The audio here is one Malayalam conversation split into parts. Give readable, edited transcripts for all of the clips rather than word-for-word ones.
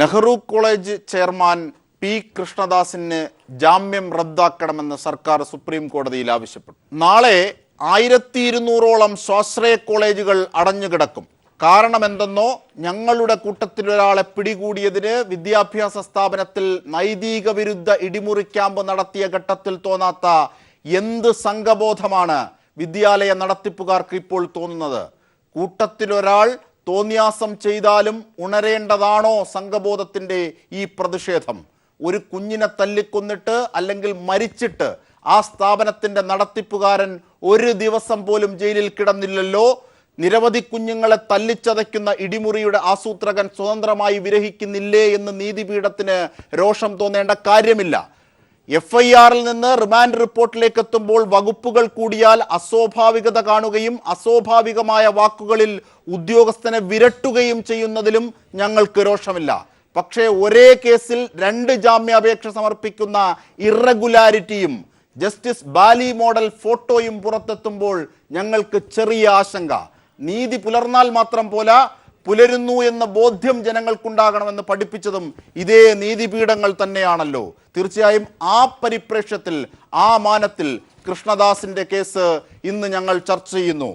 നെഹ്റു കോളേജ് ചെയർമാൻ പി കൃഷ്ണദാസിന് ജാമ്യം റദ്ദാക്കണമെന്ന് സർക്കാർ സുപ്രീം കോടതിയിൽ ആവശ്യപ്പെട്ടു. നാളെ 1200ഓളം സ്വാശ്രയ കോളേജുകൾ അടഞ്ഞുകിടക്കും. കാരണമെന്തെന്നോ, ഞങ്ങളുടെ കൂട്ടത്തിലൊരാളെ പിടികൂടിയതിന് വിദ്യാഭ്യാസ സ്ഥാപനത്തിൽ നൈതിക വിരുദ്ധ ഇടിമുറി ക്യാമ്പ് നടത്തിയ ഘട്ടത്തിൽ തോന്നാത്ത എന്ത് സംഘബോധമാണ് വിദ്യാലയ നടത്തിപ്പുകാർക്ക് ഇപ്പോൾ തോന്നുന്നത്? കൂട്ടത്തിലൊരാൾ തോന്നിയാസം ചെയ്താലും ഉണരേണ്ടതാണോ സംഘബോധത്തിൻ്റെ ഈ പ്രതിഷേധം? ഒരു കുഞ്ഞിനെ തല്ലിക്കൊന്നിട്ട് അല്ലെങ്കിൽ മരിച്ചിട്ട് ആ സ്ഥാപനത്തിൻ്റെ നടത്തിപ്പുകാരൻ ഒരു ദിവസം പോലും ജയിലിൽ കിടന്നില്ലല്ലോ. നിരവധി കുഞ്ഞുങ്ങളെ തല്ലിച്ചതയ്ക്കുന്ന ഇടിമുറിയുടെ ആസൂത്രകൻ സ്വതന്ത്രമായി വിരഹിക്കുന്നില്ലേ എന്ന് നീതിപീഠത്തിന് രോഷം തോന്നേണ്ട കാര്യമില്ല. FIR-ൽ നിന്ന് റിമാൻഡ് റിപ്പോർട്ടിലേക്ക് എത്തുമ്പോൾ വകുപ്പുകൾ കൂടിയാൽ അസ്വാഭാവികത കാണുകയും അസ്വാഭാവികമായ വാക്കുകളിൽ ഉദ്യോഗസ്ഥനെ വിരട്ടുകയും ചെയ്യുന്നതിലും ഞങ്ങൾക്ക് രോഷമില്ല. പക്ഷേ ഒരേ കേസിൽ 2 ജാമ്യാപേക്ഷ സമർപ്പിക്കുന്ന ഇറഗുലാരിറ്റിയും ജസ്റ്റിസ് ബാലി മോഡൽ ഫോട്ടോയും പുറത്തെത്തുമ്പോൾ ഞങ്ങൾക്ക് ചെറിയ ആശങ്ക. നീതി പുലർന്നാൽ മാത്രം പോരാ, പുലരുന്നു എന്ന ബോധ്യം ജനങ്ങൾക്കുണ്ടാകണമെന്ന് പഠിപ്പിച്ചതും ഇതേ നീതിപീഠങ്ങൾ തന്നെയാണല്ലോ. തീർച്ചയായും ആ പരിപ്രേക്ഷ്യത്തിൽ, ആ മാനത്തിൽ കൃഷ്ണദാസിൻ്റെ കേസ് ഇന്ന് ഞങ്ങൾ ചർച്ച ചെയ്യുന്നു.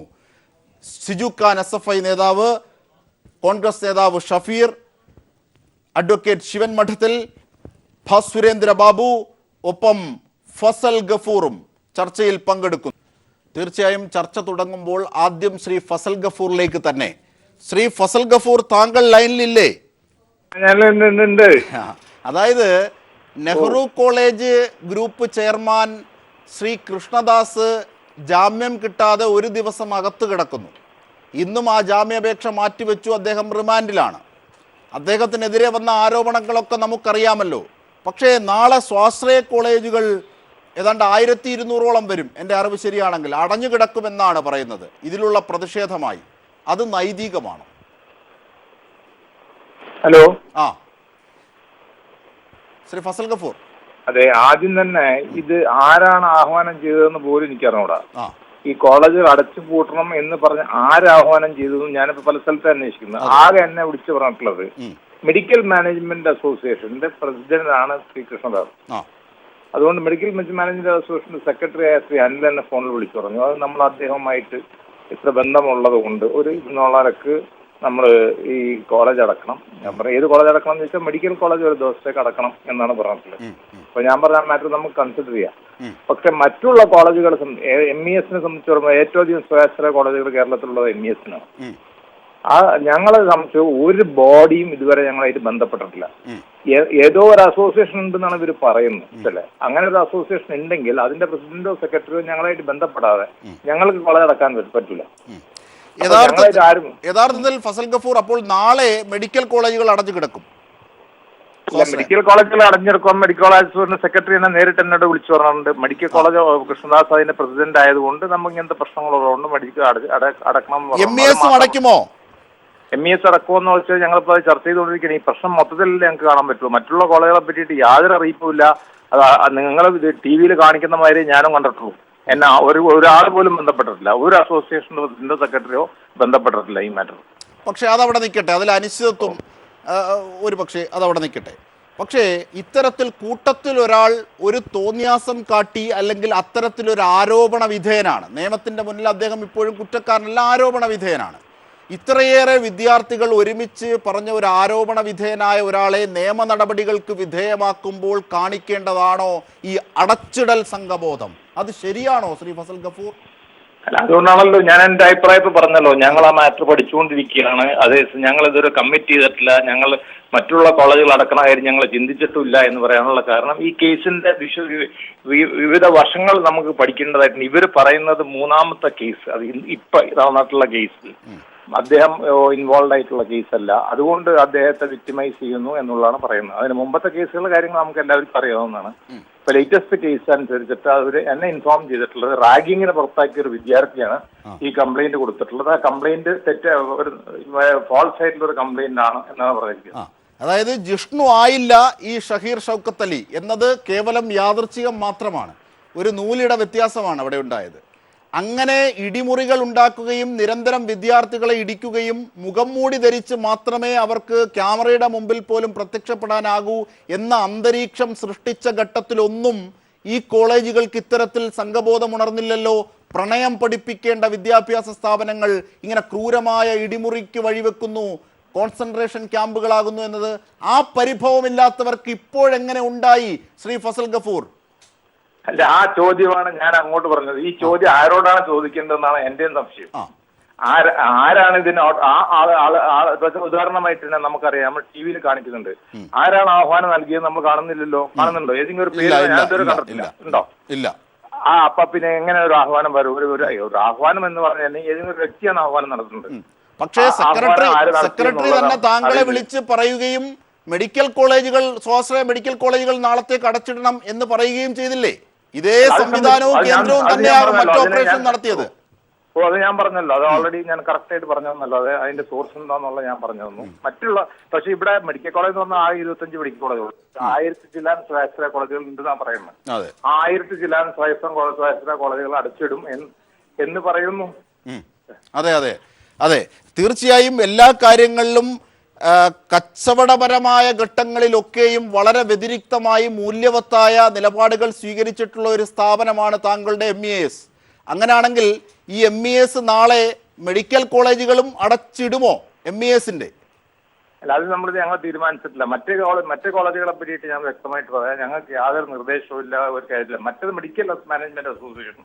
സിജു ഖാൻ SFI നേതാവ്, കോൺഗ്രസ് നേതാവ് ഷഫീർ, അഡ്വക്കേറ്റ് ശിവൻ മഠത്തിൽ, സുരേന്ദ്ര ബാബു, ഒപ്പം ഫസൽ ഗഫൂറും ചർച്ചയിൽ പങ്കെടുക്കുന്നു. തീർച്ചയായും ചർച്ച തുടങ്ങുമ്പോൾ ആദ്യം ശ്രീ ഫസൽ ഗഫൂറിലേക്ക് തന്നെ. ശ്രീ ഫസൽ ഗഫൂർ, താങ്കൾ ലൈനിലില്ലേ? അതായത് Nehru college group chairman Shri Krishnadas ജാമ്യം കിട്ടാതെ ഒരു ദിവസം അകത്ത് കിടക്കുന്നു. ഇന്നും ആ ജാമ്യാപേക്ഷ മാറ്റിവെച്ചു. അദ്ദേഹം റിമാൻഡിലാണ്. അദ്ദേഹത്തിനെതിരെ വന്ന ആരോപണങ്ങളൊക്കെ നമുക്കറിയാമല്ലോ. പക്ഷേ നാളെ സ്വാശ്രയ കോളേജുകൾ ഏതാണ്ട് 1200ഓളം വരും, എൻ്റെ അറിവ് ശരിയാണെങ്കിൽ, അടഞ്ഞു കിടക്കുമെന്നാണ് പറയുന്നത്. ഇതിലുള്ള പ്രതിഷേധമായി അത് നൈതികമാണ്. ഹലോ, ശ്രീ ഫസൽ ഗഫൂർ. അതെ, ആദ്യം തന്നെ ഇത് ആരാണ് ആഹ്വാനം ചെയ്തതെന്ന് പോലും എനിക്കറിഞ്ഞൂടാ. ഈ കോളേജുകൾ അടച്ചു പൂട്ടണം എന്ന് പറഞ്ഞ് ആരാഹ്വാനം ചെയ്തതെന്ന് ഞാനിപ്പോ പല സ്ഥലത്ത് അന്വേഷിക്കുന്നത്. ആകെ എന്നെ വിളിച്ചു പറഞ്ഞിട്ടുള്ളത് മെഡിക്കൽ മാനേജ്മെന്റ് അസോസിയേഷന്റെ പ്രസിഡന്റ് ആണ് ശ്രീ കൃഷ്ണദാസ്. അതുകൊണ്ട് മെഡിക്കൽ മാനേജ്മെന്റ് അസോസിയേഷന്റെ സെക്രട്ടറി ആയ ശ്രീ അനിൽ എന്നെ ഫോണിൽ വിളിച്ചു പറഞ്ഞു. അത് നമ്മൾ അദ്ദേഹവുമായിട്ട് ഇത്ര ബന്ധമുള്ളത് കൊണ്ട് ഒരു ഇന്നുള്ളവർക്ക് നമ്മൾ ഈ കോളേജ് അടക്കണം. ഞാൻ പറയാം, ഏത് കോളേജ് അടക്കണം എന്ന് ചോദിച്ചാൽ മെഡിക്കൽ കോളേജ് ഒരു ദിവസത്തേക്ക് അടക്കണം എന്നാണ് പറഞ്ഞിട്ടുള്ളത്. അപ്പൊ ഞാൻ പറഞ്ഞ മാറ്റർ നമുക്ക് കൺസിഡർ ചെയ്യാം. പക്ഷെ മറ്റുള്ള കോളേജുകളെ MES-നെ സംബന്ധിച്ചിടത്തോളം ഏറ്റവും അധികം സ്വാശ്രയ കോളേജുകൾ കേരളത്തിലുള്ളത് MES-നാണ്. ഞങ്ങളെ സംബന്ധിച്ച് ഒരു ബോഡിയും ഇതുവരെ ഞങ്ങളായിട്ട് ബന്ധപ്പെട്ടിട്ടില്ല. ഏതോ ഒരു അസോസിയേഷൻ ഉണ്ടെന്നാണ് ഇവർ പറയുന്നത് അല്ലേ. അങ്ങനെ ഒരു അസോസിയേഷൻ ഉണ്ടെങ്കിൽ അതിന്റെ പ്രസിഡന്റോ സെക്രട്ടറിയോ ഞങ്ങളായിട്ട് ബന്ധപ്പെടാതെ ഞങ്ങൾക്ക് കോളേജ് അടക്കാൻ പറ്റില്ല. യഥാർത്ഥത്തിൽ ഫസൽ ഗഫൂർ, അപ്പോൾ നാളെ മെഡിക്കൽ കോളേജുകൾ അടഞ്ഞു കിടക്കും. മെഡിക്കൽ കോളേജുകൾ അടഞ്ഞെടുക്കും. മെഡിക്കൽ കോളേജ് സെക്രട്ടറി എന്നെ നേരിട്ട് എന്നോട് വിളിച്ചു പറഞ്ഞിട്ടുണ്ട്. മെഡിക്കൽ കോളേജ് കൃഷ്ണദാസ് അതിന്റെ പ്രസിഡന്റ് ആയതുകൊണ്ട് നമുക്ക് ഇങ്ങനത്തെ പ്രശ്നങ്ങളുള്ളതുകൊണ്ട് മെഡിക്കൽ അടക്കണം. അടയ്ക്കുമോ? MES അടക്കുമെന്ന് വെച്ചാൽ ഞങ്ങളിപ്പോൾ ചർച്ച ചെയ്തുകൊണ്ടിരിക്കുകയാണ്. ഈ പ്രശ്നം മൊത്തത്തിൽ ഞങ്ങൾക്ക് കാണാൻ പറ്റുള്ളൂ. മറ്റുള്ള കോളേജുകളെ പറ്റിയിട്ട് യാതൊരു അറിയിപ്പുമില്ല. അത് നിങ്ങൾ TV-യിൽ കാണിക്കുന്ന മാതിരി ഞാനും കണ്ടിട്ടുള്ളൂ. എന്നെ ഒരാൾ പോലും ബന്ധപ്പെട്ടിട്ടില്ല. ഒരു അസോസിയേഷൻ്റെ പ്രസിഡന്റോ സെക്രട്ടറിയോ ബന്ധപ്പെട്ടിട്ടില്ല ഈ മാറ്റർ. പക്ഷേ അതവിടെ നിൽക്കട്ടെ, അതിൽ അനിശ്ചിതത്വം ഒരു പക്ഷേ അതവിടെ നിൽക്കട്ടെ. പക്ഷേ ഇത്തരത്തിൽ കൂട്ടത്തിൽ ഒരാൾ ഒരു തോന്നിയാസം കാട്ടി അല്ലെങ്കിൽ അത്തരത്തിലൊരു ആരോപണ വിധേയനാണ്. നിയമത്തിൻ്റെ മുന്നിൽ അദ്ദേഹം ഇപ്പോഴും കുറ്റക്കാരനല്ല, ആരോപണ വിധേയനാണ്. ഇത്രയേറെ വിദ്യാർത്ഥികൾ ഒരുമിച്ച് പറഞ്ഞ ഒരു ആരോപണ വിധേയനായ ഒരാളെ നിയമ നടപടികൾക്ക് വിധേയമാക്കുമ്പോൾ കാണിക്കേണ്ടതാണോ ഈ അടച്ചിടൽ സംഘബോധം? അത് ശരിയാണോ ശ്രീ ഫസൽ ഗഫൂർ? അല്ല, അതുകൊണ്ടാണല്ലോ ഞാൻ എൻ്റെ അഭിപ്രായത്തിൽ പറഞ്ഞല്ലോ, ഞങ്ങൾ ആ മാറ്റർ പഠിച്ചുകൊണ്ടിരിക്കുകയാണ്. അത് ഞങ്ങൾ ഇതൊരു കമ്മിറ്റ് ചെയ്തിട്ടില്ല. ഞങ്ങൾ മറ്റുള്ള കോളേജുകൾ അടക്കണ കാര്യം ഞങ്ങൾ ചിന്തിച്ചിട്ടില്ല എന്ന് പറയാനുള്ള കാരണം ഈ കേസിന്റെ വിവിധ വശങ്ങൾ നമുക്ക് പഠിക്കേണ്ടതായിട്ടുണ്ട്. ഇവർ പറയുന്നത് 3ാമത്തെ കേസ്, അത് ഇപ്പൊ നടന്നിട്ടുള്ള കേസ് അദ്ദേഹം ഇൻവോൾവ് ആയിട്ടുള്ള കേസല്ല. അതുകൊണ്ട് അദ്ദേഹത്തെ വിക്ടിമൈസ് ചെയ്യുന്നു എന്നുള്ളതാണ് പറയുന്നത്. അതിന് മുമ്പത്തെ കേസുകളുടെ കാര്യങ്ങൾ നമുക്ക് എല്ലാവർക്കും അറിയാവുന്നതാണ്. ഇപ്പൊ ലേറ്റസ്റ്റ് കേസ് അനുസരിച്ചിട്ട് അവർ എന്നെ ഇൻഫോം ചെയ്തിട്ടുള്ളത് റാഗിങ്ങിന് പുറത്താക്കിയ ഒരു വിദ്യാർത്ഥിയാണ് ഈ കംപ്ലൈന്റ് കൊടുത്തിട്ടുള്ളത്. ആ കംപ്ലൈന്റ് ഒരു ഫാൾസ് ആയിട്ടുള്ള ഒരു കംപ്ലൈന്റ് ആണ് എന്നാണ് പറഞ്ഞിരിക്കുന്നത്. അതായത് ജിഷ്ണു ആയില്ല ഈ ഷഹീർ ഷൗക്കത്ത് അലി എന്നത് കേവലം യാദൃച്ഛികം മാത്രമാണ്. ഒരു നൂലിയുടെ വ്യത്യാസമാണ് അവിടെ ഉണ്ടായത്. അങ്ങനെ ഇടിമുറികൾ ഉണ്ടാക്കുകയും നിരന്തരം വിദ്യാർത്ഥികളെ ഇടിക്കുകയും മുഖം മൂടി ധരിച്ച് മാത്രമേ അവർക്ക് ക്യാമറയുടെ മുമ്പിൽ പോലും പ്രത്യക്ഷപ്പെടാനാകൂ എന്ന അന്തരീക്ഷം സൃഷ്ടിച്ച ഘട്ടത്തിലൊന്നും ഈ കോളേജുകൾക്ക് ഇത്തരത്തിൽ സംഘബോധം ഉണർന്നില്ലല്ലോ. പ്രണയം പഠിപ്പിക്കേണ്ട വിദ്യാഭ്യാസ സ്ഥാപനങ്ങൾ ഇങ്ങനെ ക്രൂരമായ ഇടിമുറിക്ക് വഴിവെക്കുന്നു, കോൺസെൻട്രേഷൻ ക്യാമ്പുകളാകുന്നു എന്നത് ആ പരിഭവമില്ലാത്തവർക്ക് ഇപ്പോഴെങ്ങനെ ഉണ്ടായി ശ്രീ ഫസൽ ഗഫൂർ? അല്ല, ആ ചോദ്യമാണ് ഞാൻ അങ്ങോട്ട് പറഞ്ഞത്. ഈ ചോദ്യം ആരോടാണ് ചോദിക്കേണ്ടതെന്നാണ് എന്റെയും സംശയം. ആരാണ് ഇതിന് ഉദാഹരണമായിട്ട് തന്നെ നമുക്കറിയാം, നമ്മൾ ടി വിയിൽ കാണിക്കുന്നുണ്ട്. ആരാണ് ആഹ്വാനം നൽകിയത് നമ്മൾ കാണുന്നില്ലല്ലോ. കാണുന്നുണ്ടോ? ഏതെങ്കിലും ഒരു പേര് ഞാൻ ഇതുവരെ കണ്ടിട്ടില്ല. ഉണ്ടോ? ഇല്ല. അപ്പൊ പിന്നെ എങ്ങനെ ഒരു ആഹ്വാനം വരും? ഒരു ആഹ്വാനം എന്ന് പറഞ്ഞാൽ ഏതെങ്കിലും ഒരു വ്യക്തിയാണ് ആഹ്വാനം നടത്തുന്നത്. പക്ഷേ സെക്രട്ടറി തന്നെ താങ്കളെ വിളിച്ച് പറയുകയും മെഡിക്കൽ കോളേജുകൾ, സ്വാശ്രയ മെഡിക്കൽ കോളേജുകൾ നാളത്തേക്ക് അടച്ചിടണം എന്ന് പറയുകയും ചെയ്തില്ലേ? ഇതേ സംവിധാനവും കേന്ദ്രവും തന്നെയാണ് മറ്റു ഓപ്പറേഷൻ നടത്തിയത്. അത് ഞാൻ പറഞ്ഞല്ലോ, അത് ഓൾറെഡി ഞാൻ കറക്റ്റ് ആയിട്ട് പറഞ്ഞല്ലോ. അത് അതിന്റെ സോഴ്സ് എന്താന്നുള്ള ഞാൻ പറഞ്ഞു തന്നു. മറ്റുള്ള പക്ഷെ ഇവിടെ മെഡിക്കൽ കോളേജ് എന്ന് പറഞ്ഞാൽ 25 മെഡിക്കൽ കോളേജുകൾ, 1000 ചില സ്വാശ്രയ കോളേജുകൾ ഉണ്ടെന്നാണ് പറയുന്നത്. 1000 ചില സ്വാശ്രയ കോളേജുകൾ അടച്ചിടും എന്ന് പറയുന്നു. അതെ അതെ അതെ, തീർച്ചയായും എല്ലാ കാര്യങ്ങളിലും കച്ചവടപരമായ ഘട്ടങ്ങളിലൊക്കെയും വളരെ വ്യതിരിക്തമായി മൂല്യവത്തായ നിലപാടുകൾ സ്വീകരിച്ചിട്ടുള്ള ഒരു സ്ഥാപനമാണ് താങ്കളുടെ MEAS. അങ്ങനെയാണെങ്കിൽ ഈ MEAS നാളെ മെഡിക്കൽ കോളേജുകളും അടച്ചിടുമോ? MEASന്റെ അല്ല, അത് ഞങ്ങൾ തീരുമാനിച്ചിട്ടില്ല. മറ്റു കോളേജുകളെ പറ്റിയിട്ട് ഞാൻ വ്യക്തമായിട്ട് പറയാം. ഞങ്ങൾക്ക് യാതൊരു നിർദ്ദേശവും ഇല്ല, ഒരു കാര്യമില്ല. മറ്റത് മെഡിക്കൽ മാനേജ്മെന്റ് അസോസിയേഷൻ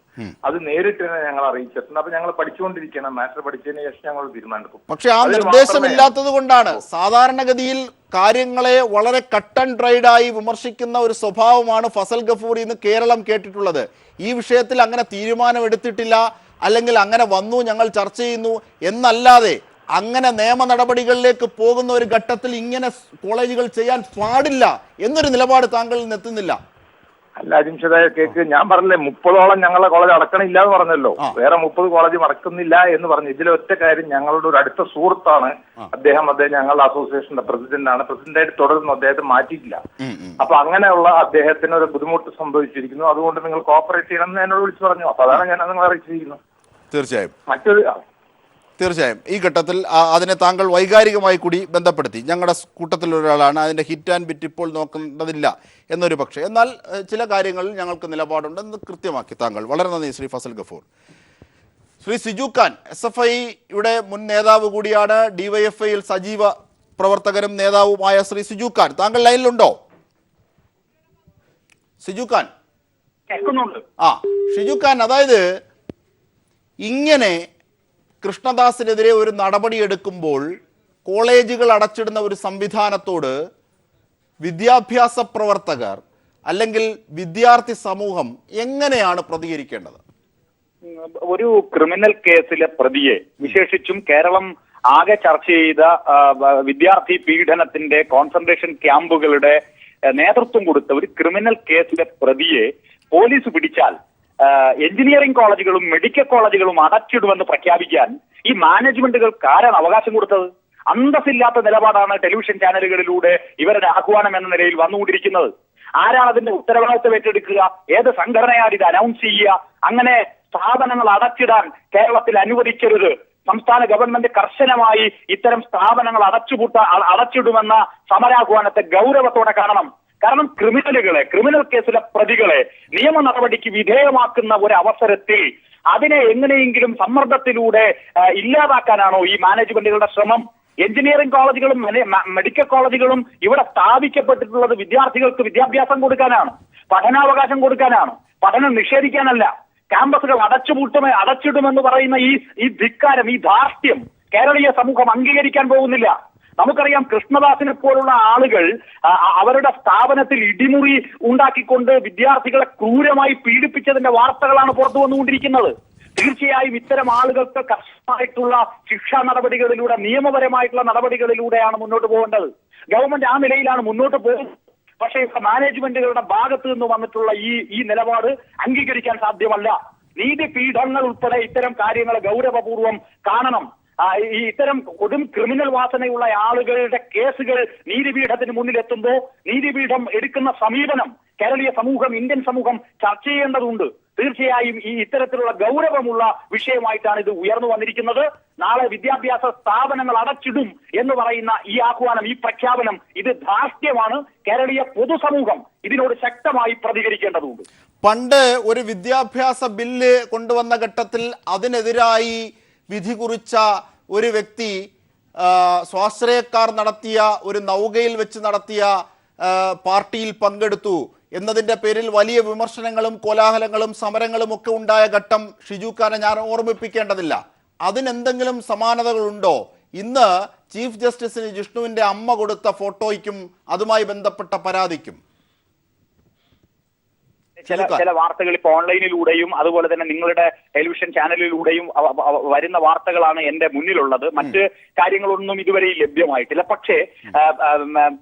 അത് നേരിട്ട് തന്നെ ഞങ്ങൾ അറിയിച്ചിട്ടുണ്ട്. അപ്പൊ ഞങ്ങൾ പഠിച്ചുകൊണ്ടിരിക്കണം. മാറ്റർ പഠിച്ചതിന് ശേഷം ഞങ്ങൾ തീരുമാനിക്കും. പക്ഷെ ആ നിർദ്ദേശമില്ലാത്തത് കൊണ്ടാണ് സാധാരണഗതിയിൽ കാര്യങ്ങളെ വളരെ കട്ട് ആൻഡ് ഡ്രൈഡ് ആയി വിമർശിക്കുന്ന ഒരു സ്വഭാവമാണ് ഫസൽ ഗഫൂർ ഇന്ന് കേരളം കേട്ടിട്ടുള്ളത്. ഈ വിഷയത്തിൽ അങ്ങനെ തീരുമാനമെടുത്തിട്ടില്ല, അല്ലെങ്കിൽ അങ്ങനെ വന്നു ഞങ്ങൾ ചർച്ച ചെയ്യുന്നു എന്നല്ലാതെ അങ്ങനെ നിയമ നടപടികളിലേക്ക് പോകുന്ന ഒരു ഘട്ടത്തിൽ ഇങ്ങനെ കോളേജുകൾ ചെയ്യാൻ പാടില്ല എന്നൊരു നിലപാട് താങ്കളിൽ നിന്ന് എത്തുന്നില്ല. അല്ല അജിംഷദായ കേക്ക്, ഞാൻ പറഞ്ഞില്ലേ 30ഓളം ഞങ്ങളെ കോളേജ് അടക്കണില്ല എന്ന് പറഞ്ഞല്ലോ. വേറെ 30 കോളേജ് അടക്കുന്നില്ല എന്ന് പറഞ്ഞു. ഇതിലൊറ്റ കാര്യം, ഞങ്ങളുടെ ഒരു അടുത്ത സുഹൃത്താണ് അദ്ദേഹം ഞങ്ങളുടെ അസോസിയേഷന്റെ പ്രസിഡന്റായിട്ട് തുടരുന്നു. അദ്ദേഹത്തെ മാറ്റിയിട്ടില്ല. അപ്പൊ അങ്ങനെയുള്ള അദ്ദേഹത്തിന് ഒരു ബുദ്ധിമുട്ട് സംഭവിച്ചിരിക്കുന്നു. അതുകൊണ്ട് നിങ്ങൾ കോപ്പറേറ്റ് ചെയ്യണം എന്ന് എന്നോട് വിളിച്ചു പറഞ്ഞു. അപ്പൊ അതാണ് ഞാൻ നിങ്ങൾ അറിയിച്ചിരിക്കുന്നു. തീർച്ചയായും തീർച്ചയായും ഈ ഘട്ടത്തിൽ അതിനെ താങ്കൾ വൈകാരികമായി കൂടി ബന്ധപ്പെടുത്തി. ഞങ്ങളുടെ കൂട്ടത്തിലൊരാളാണ്, അതിൻ്റെ ഹിറ്റ് ആൻഡ് ബിറ്റ് ഇപ്പോൾ നോക്കേണ്ടതില്ല എന്നൊരു പക്ഷേ, എന്നാൽ ചില കാര്യങ്ങളിൽ ഞങ്ങൾക്ക് നിലപാടുണ്ടെന്ന് കൃത്യമാക്കി താങ്കൾ. വളരെ നന്ദി ശ്രീ ഫസൽ ഗഫൂർ. ശ്രീ സിജു ഖാൻ, SFIയുടെ മുൻ നേതാവ് കൂടിയാണ്, DYFIയിൽ സജീവ പ്രവർത്തകരും നേതാവുമായ ശ്രീ സിജു ഖാൻ, താങ്കൾ ലൈനിലുണ്ടോ? സിജു ഖാൻ, ഷിജു ഖാൻ, അതായത് ഇങ്ങനെ കൃഷ്ണദാസിനെതിരെ ഒരു നടപടിയെടുക്കുമ്പോൾ കോളേജുകൾ അടച്ചിടുന്ന ഒരു സംവിധാനത്തോട് വിദ്യാഭ്യാസ പ്രവർത്തകർ അല്ലെങ്കിൽ വിദ്യാർത്ഥി സമൂഹം എങ്ങനെയാണ് പ്രതികരിക്കേണ്ടത്? ഒരു ക്രിമിനൽ കേസിലെ പ്രതിയെ, വിശേഷിച്ചും കേരളം ആകെ ചർച്ച ചെയ്ത വിദ്യാർത്ഥി പീഡനത്തിന്റെ കോൺസെൻട്രേഷൻ ക്യാമ്പുകളുടെ നേതൃത്വം കൊടുത്ത ഒരു ക്രിമിനൽ കേസിലെ പ്രതിയെ പോലീസ് പിടിച്ചാൽ എഞ്ചിനീയറിംഗ് കോളേജുകളും മെഡിക്കൽ കോളേജുകളും അടച്ചിടുമെന്ന് പ്രഖ്യാപിക്കാൻ ഈ മാനേജ്മെന്റുകൾക്ക് ആരാണ് അവകാശം കൊടുത്തത്? അന്തസ്സില്ലാത്ത നിലപാടാണ് ടെലിവിഷൻ ചാനലുകളിലൂടെ ഇവരുടെ ആഹ്വാനം എന്ന നിലയിൽ വന്നുകൊണ്ടിരിക്കുന്നത്. ആരാണ് അതിന്റെ ഉത്തരവാദിത്വം ഏറ്റെടുക്കുക? ഏത് സംഘടനയാണ് ഇത് അനൗൺസ് ചെയ്യുക? അങ്ങനെ സ്ഥാപനങ്ങൾ അടച്ചിടാൻ കേരളത്തിൽ അനുവദിക്കരുത്. സംസ്ഥാന ഗവൺമെന്റ് കർശനമായി ഇത്തരം സ്ഥാപനങ്ങൾ അടച്ചിടുമെന്ന സമരാഹ്വാനത്തെ ഗൗരവത്തോടെ കാണണം. കാരണം ക്രിമിനൽ കേസിലെ പ്രതികളെ നിയമ നടപടിക്ക് വിധേയമാക്കുന്ന ഒരു അവസരത്തിൽ അതിനെ എങ്ങനെയെങ്കിലും സമ്മർദ്ദത്തിലൂടെ ഇല്ലാതാക്കാനാണോ ഈ മാനേജ്മെന്റുകളുടെ ശ്രമം? എഞ്ചിനീയറിംഗ് കോളേജുകളും മെഡിക്കൽ കോളേജുകളും ഇവിടെ സ്ഥാപിക്കപ്പെട്ടിട്ടുള്ളത് വിദ്യാർത്ഥികൾക്ക് വിദ്യാഭ്യാസം കൊടുക്കാനാണ്, പഠനാവകാശം കൊടുക്കാനാണ്, പഠനം നിഷേധിക്കാനല്ല. ക്യാമ്പസുകൾ അടച്ചിടുമെന്ന് പറയുന്ന ഈ ധിക്കാരം, ഈ ധാർഷ്ട്യം കേരളീയ സമൂഹം അംഗീകരിക്കാൻ പോകുന്നില്ല. നമുക്കറിയാം, കൃഷ്ണദാസിനെ പോലുള്ള ആളുകൾ അവരുടെ സ്ഥാപനത്തിൽ ഇടിമുറി ഉണ്ടാക്കിക്കൊണ്ട് വിദ്യാർത്ഥികളെ ക്രൂരമായി പീഡിപ്പിച്ചതിന്റെ വാർത്തകളാണ് പുറത്തു വന്നുകൊണ്ടിരിക്കുന്നത്. തീർച്ചയായും ഇത്തരം ആളുകൾക്ക് കർശനമായിട്ടുള്ള ശിക്ഷാ നടപടികളിലൂടെ, നിയമപരമായിട്ടുള്ള നടപടികളിലൂടെയാണ് മുന്നോട്ട് പോകേണ്ടത്. ഗവൺമെന്റ് ആ നിലയിലാണ് മുന്നോട്ട് പോകുന്നത്. പക്ഷേ മാനേജ്മെന്റുകളുടെ ഭാഗത്ത് നിന്ന് വന്നിട്ടുള്ള ഈ നിലപാട് അംഗീകരിക്കാൻ സാധ്യമല്ല. നീതിപീഠങ്ങൾ ഉൾപ്പെടെ ഇത്തരം കാര്യങ്ങൾ ഗൗരവപൂർവ്വം കാണണം. ഇത്തരം കൊടും ക്രിമിനൽ വാസനയുള്ള ആളുകളുടെ കേസുകൾ നീതിപീഠത്തിന് മുന്നിലെത്തുമ്പോൾ നീതിപീഠം എടുക്കുന്ന സമീപനം കേരളീയ സമൂഹം, ഇന്ത്യൻ സമൂഹം ചർച്ച ചെയ്യേണ്ടതുണ്ട്. തീർച്ചയായും ഈ ഇത്തരത്തിലുള്ള ഗൗരവമുള്ള വിഷയമായിട്ടാണ് ഇത് ഉയർന്നു വന്നിരിക്കുന്നത്. നാളെ വിദ്യാഭ്യാസ സ്ഥാപനങ്ങൾ അടച്ചിടും എന്ന് പറയുന്ന ഈ ആഹ്വാനം, ഈ പ്രഖ്യാപനം, ഇത് ധാർഷ്ട്യമാണ്. കേരളീയ പൊതുസമൂഹം ഇതിനോട് ശക്തമായി പ്രതികരിക്കേണ്ടതുണ്ട്. പണ്ട് ഒരു വിദ്യാഭ്യാസ ബില്ല് കൊണ്ടുവന്ന ഘട്ടത്തിൽ അതിനെതിരായി വിധി കുറിച്ച ഒരു വ്യക്തി സ്വാശ്രയക്കാർ നടത്തിയ ഒരു നൗകയിൽ വെച്ച് നടത്തിയ പാർട്ടിയിൽ പങ്കെടുത്തു എന്നതിൻ്റെ പേരിൽ വലിയ വിമർശനങ്ങളും കോലാഹലങ്ങളും സമരങ്ങളും ഒക്കെ ഉണ്ടായ ഘട്ടം ഷിജു ഖാനെ ഞാൻ ഓർമ്മിപ്പിക്കേണ്ടതില്ല. അതിനെന്തെങ്കിലും സമാനതകളുണ്ടോ? ഇന്ന് ചീഫ് ജസ്റ്റിസിന് ജിഷ്ണുവിൻ്റെ അമ്മ കൊടുത്ത ഫോട്ടോയ്ക്കും അതുമായി ബന്ധപ്പെട്ട പരാതിക്കും ചില വാർത്തകൾ ഇപ്പോൾ ഓൺലൈനിലൂടെയും അതുപോലെ തന്നെ നിങ്ങളുടെ ടെലിവിഷൻ ചാനലിലൂടെയും വരുന്ന വാർത്തകളാണ് എന്റെ മുന്നിലുള്ളത്. മറ്റ് കാര്യങ്ങളൊന്നും ഇതുവരെ ലഭ്യമായിട്ടില്ല. പക്ഷേ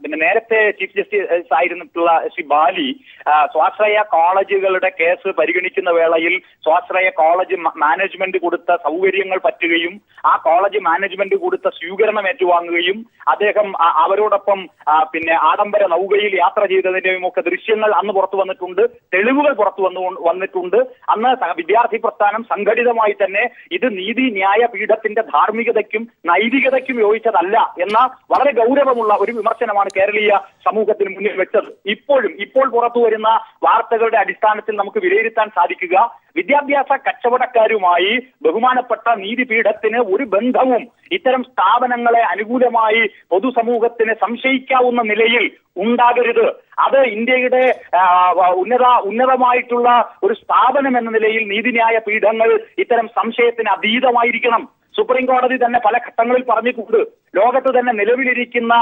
പിന്നെ നേരത്തെ ചീഫ് ജസ്റ്റിസ് ആയിരുന്നിട്ടുള്ള ശ്രീ ബാലി സ്വാശ്രയ കോളേജുകളുടെ കേസ് പരിഗണിക്കുന്ന വേളയിൽ സ്വാശ്രയ കോളേജ് മാനേജ്മെന്റ് കൊടുത്ത സൗകര്യങ്ങൾ പറ്റുകയും ആ കോളേജ് മാനേജ്മെന്റ് കൊടുത്ത സ്വീകരണം ഏറ്റുവാങ്ങുകയും അദ്ദേഹം അവരോടൊപ്പം പിന്നെ ആഡംബര നൗകയിൽ യാത്ര ചെയ്തതിന്റെയും ഒക്കെ ദൃശ്യങ്ങൾ അന്ന് പുറത്തു വന്നിട്ടുണ്ട്, തെളിവുകൾ പുറത്തു വന്നിട്ടുണ്ട്. അന്ന് വിദ്യാർത്ഥി പ്രസ്ഥാനം സംഘടിതമായി തന്നെ ഇത് നീതി ന്യായ പീഠത്തിന്റെ ധാർമ്മികതയ്ക്കും നൈതികതയ്ക്കും യോജിച്ചതല്ല എന്ന വളരെ ഗൗരവമുള്ള ഒരു വിമർശനമാണ് കേരളീയ സമൂഹത്തിന് മുന്നിൽ വെച്ചത്. ഇപ്പോൾ പുറത്തു വരുന്ന വാർത്തകളുടെ അടിസ്ഥാനത്തിൽ നമുക്ക് വിലയിരുത്താൻ സാധിക്കുക, വിദ്യാഭ്യാസ കച്ചവടക്കാരുമായി ബഹുമാനപ്പെട്ട നീതിപീഠത്തിന് ഒരു ബന്ധവും ഇത്തരം സ്ഥാപനങ്ങളെ അനുകൂലമായി പൊതുസമൂഹത്തിന് സംശയിക്കാവുന്ന നിലയിൽ ഉണ്ടാകരുത്. അത് ഇന്ത്യയുടെ ഉന്നതമായിട്ടുള്ള ഒരു സ്ഥാപനം എന്ന നിലയിൽ നീതിന്യായ പീഠങ്ങൾ ഇത്തരം സംശയത്തിന് അതീതമായിരിക്കണം. സുപ്രീം കോടതി തന്നെ പല ഘട്ടങ്ങളിൽ പറഞ്ഞിട്ടുണ്ട്. ലോകത്ത് തന്നെ നിലവിലിരിക്കുന്ന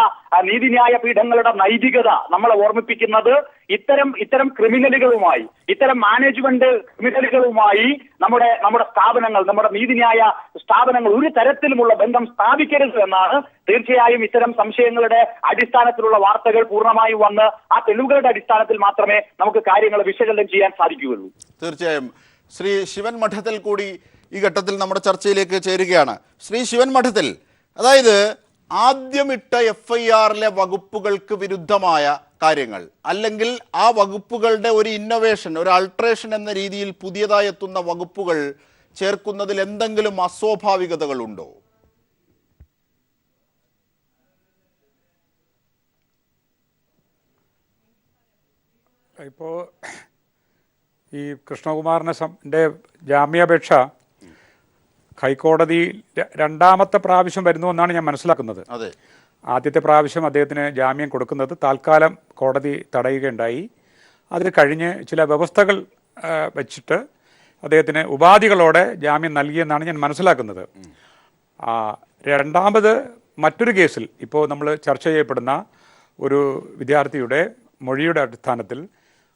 നീതിന്യായ പീഠങ്ങളുടെ നൈതികത നമ്മളെ ഓർമ്മിപ്പിക്കുന്നത് ഇത്തരം ക്രിമിനലുകളുമായി, ഇത്തരം മാനേജ്മെന്റ് ക്രിമിനലുകളുമായി നമ്മുടെ സ്ഥാപനങ്ങൾ, നമ്മുടെ നീതിന്യായ സ്ഥാപനങ്ങൾ ഒരു തരത്തിലുമുള്ള ബന്ധം സ്ഥാപിക്കരുത് എന്നാണ്. തീർച്ചയായും ഇത്തരം സംശയങ്ങളുടെ അടിസ്ഥാനത്തിലുള്ള വാർത്തകൾ പൂർണ്ണമായും വന്ന് ആ തെളിവുകളുടെ അടിസ്ഥാനത്തിൽ മാത്രമേ നമുക്ക് കാര്യങ്ങൾ വിശകലനം ചെയ്യാൻ സാധിക്കുകയുള്ളൂ. തീർച്ചയായും. ശ്രീ ശിവൻ മഠത്തിൽ കൂടി ഈ ഘട്ടത്തിൽ നമ്മുടെ ചർച്ചയിലേക്ക് ചേരുകയാണ്. ശ്രീ ശിവൻ മഠത്തിൽ, അതായത് ആദ്യമിട്ട FIR-ലെ വകുപ്പുകൾക്ക് വിരുദ്ധമായ കാര്യങ്ങൾ അല്ലെങ്കിൽ ആ വകുപ്പുകളുടെ ഒരു ഇന്നൊവേഷൻ, ഒരു അൾട്രേഷൻ എന്ന രീതിയിൽ പുതിയതായി എത്തുന്ന വകുപ്പുകൾ ചേർക്കുന്നതിൽ എന്തെങ്കിലും അസ്വാഭാവികതകളുണ്ടോ? ഇപ്പോൾ ഈ കൃഷ്ണകുമാറിൻ്റെ ജാമ്യാപേക്ഷ ഹൈക്കോടതി രണ്ടാമത്തെ പ്രാവശ്യം വരുന്നു എന്നാണ് ഞാൻ മനസ്സിലാക്കുന്നത്. ആദ്യത്തെ പ്രാവശ്യം അദ്ദേഹത്തിന് ജാമ്യം കൊടുക്കുന്നത് താൽക്കാലം കോടതി തടയുകയുണ്ടായി. അതിൽ കഴിഞ്ഞ് ചില വ്യവസ്ഥകൾ വെച്ചിട്ട് അദ്ദേഹത്തിന് ഉപാധികളോടെ ജാമ്യം നൽകിയെന്നാണ് ഞാൻ മനസ്സിലാക്കുന്നത്. രണ്ടാമത് മറ്റൊരു കേസിൽ ഇപ്പോൾ നമ്മൾ ചർച്ച ചെയ്യപ്പെടുന്ന ഒരു വിദ്യാർത്ഥിയുടെ മൊഴിയുടെ അടിസ്ഥാനത്തിൽ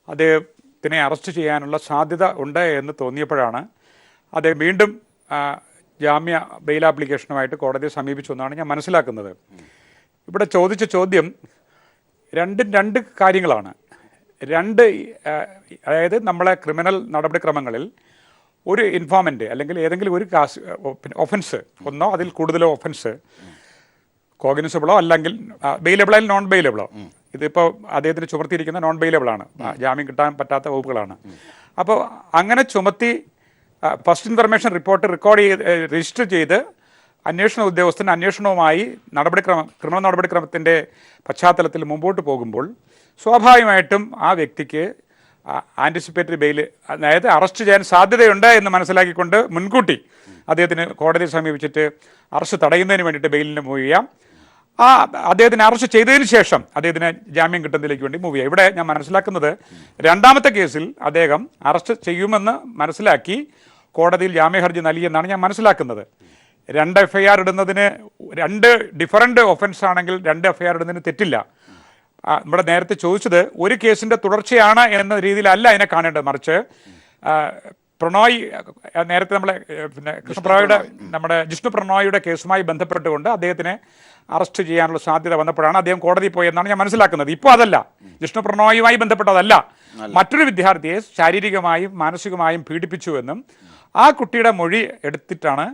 അദ്ദേഹത്തിനെ അറസ്റ്റ് ചെയ്യാനുള്ള സാധ്യത ഉണ്ട് എന്ന് തോന്നിയപ്പോഴാണ് അദ്ദേഹം വീണ്ടും ജാമ്യ ബെയിൽ ആപ്ലിക്കേഷനുമായിട്ട് കോടതിയെ സമീപിച്ചു എന്നാണ് ഞാൻ മനസ്സിലാക്കുന്നത്. ഇവിടെ ചോദിച്ച ചോദ്യം രണ്ട് കാര്യങ്ങളാണ്. അതായത് നമ്മളെ ക്രിമിനൽ നടപടിക്രമങ്ങളിൽ ഒരു ഇൻഫോർമൻ്റ് അല്ലെങ്കിൽ ഏതെങ്കിലും ഒരു ഒഫൻസ്, ഒന്നോ അതിൽ കൂടുതലോ ഒഫൻസ് കോഗ്നിസബിളോ അല്ലെങ്കിൽ ബെയിലബിളോ നോൺ ബെയിലബിളോ, ഇതിപ്പോൾ അദ്ദേഹത്തിന് ചുമത്തിയിരിക്കുന്ന നോൺ ബെയിലബിളാണ്, ജാമ്യം കിട്ടാൻ പറ്റാത്ത വകുപ്പുകളാണ്. അപ്പോൾ അങ്ങനെ ചുമത്തി ഫസ്റ്റ് ഇൻഫർമേഷൻ റിപ്പോർട്ട് രജിസ്റ്റർ ചെയ്ത് അന്വേഷണ ഉദ്യോഗസ്ഥൻ അന്വേഷണവുമായി ക്രിമിനൽ നടപടിക്രമത്തിൻ്റെ പശ്ചാത്തലത്തിൽ മുമ്പോട്ട് പോകുമ്പോൾ സ്വാഭാവികമായിട്ടും ആ വ്യക്തിക്ക് ആൻറ്റിസിപ്പേറ്ററി ബെയിൽ, അതായത് അറസ്റ്റ് ചെയ്യാൻ സാധ്യതയുണ്ട് എന്ന് മനസ്സിലാക്കിക്കൊണ്ട് മുൻകൂട്ടി അദ്ദേഹത്തിന് കോടതിയെ സമീപിച്ചിട്ട് അറസ്റ്റ് തടയുന്നതിന് വേണ്ടിയിട്ട് ബെയിലിന് മൂവ് ചെയ്യാം. അദ്ദേഹത്തിന് അറസ്റ്റ് ചെയ്തതിന് ശേഷം അദ്ദേഹത്തിന് ജാമ്യം കിട്ടുന്നതിലേക്ക് വേണ്ടി മൂവ് ചെയ്യാം. ഇവിടെ ഞാൻ മനസ്സിലാക്കുന്നത് രണ്ടാമത്തെ കേസിൽ അദ്ദേഹം അറസ്റ്റ് ചെയ്യുമെന്ന് മനസ്സിലാക്കി കോടതിയിൽ ജാമ്യഹർജി നൽകിയെന്നാണ് ഞാൻ മനസ്സിലാക്കുന്നത്. 2 FIR ഇടുന്നതിന് 2 ഡിഫറൻറ്റ് ഒഫൻസ് ആണെങ്കിൽ 2 FIR ഇടുന്നതിന് തെറ്റില്ല. നമ്മുടെ നേരത്തെ ചോദിച്ചത് ഒരു കേസിൻ്റെ തുടർച്ചയാണ് എന്ന രീതിയിലല്ല അതിനെ കാണേണ്ടത്, മറിച്ച് പ്രണോയ് നേരത്തെ നമ്മുടെ ജിഷ്ണു പ്രണോയിയുടെ കേസുമായി ബന്ധപ്പെട്ടുകൊണ്ട് അദ്ദേഹത്തിനെ അറസ്റ്റ് ചെയ്യാനുള്ള സാധ്യത വന്നപ്പോഴാണ് അദ്ദേഹം കോടതിയിൽ പോയെന്നാണ് ഞാൻ മനസ്സിലാക്കുന്നത്. ഇപ്പോൾ അതല്ല, ജിഷ്ണു പ്രണോയുമായി ബന്ധപ്പെട്ടതല്ല, മറ്റൊരു വിദ്യാർത്ഥിയെ ശാരീരികമായും മാനസികമായും പീഡിപ്പിച്ചുവെന്നും ആ കുട്ടിയുടെ മൊഴി എടുത്തിട്ടാണ്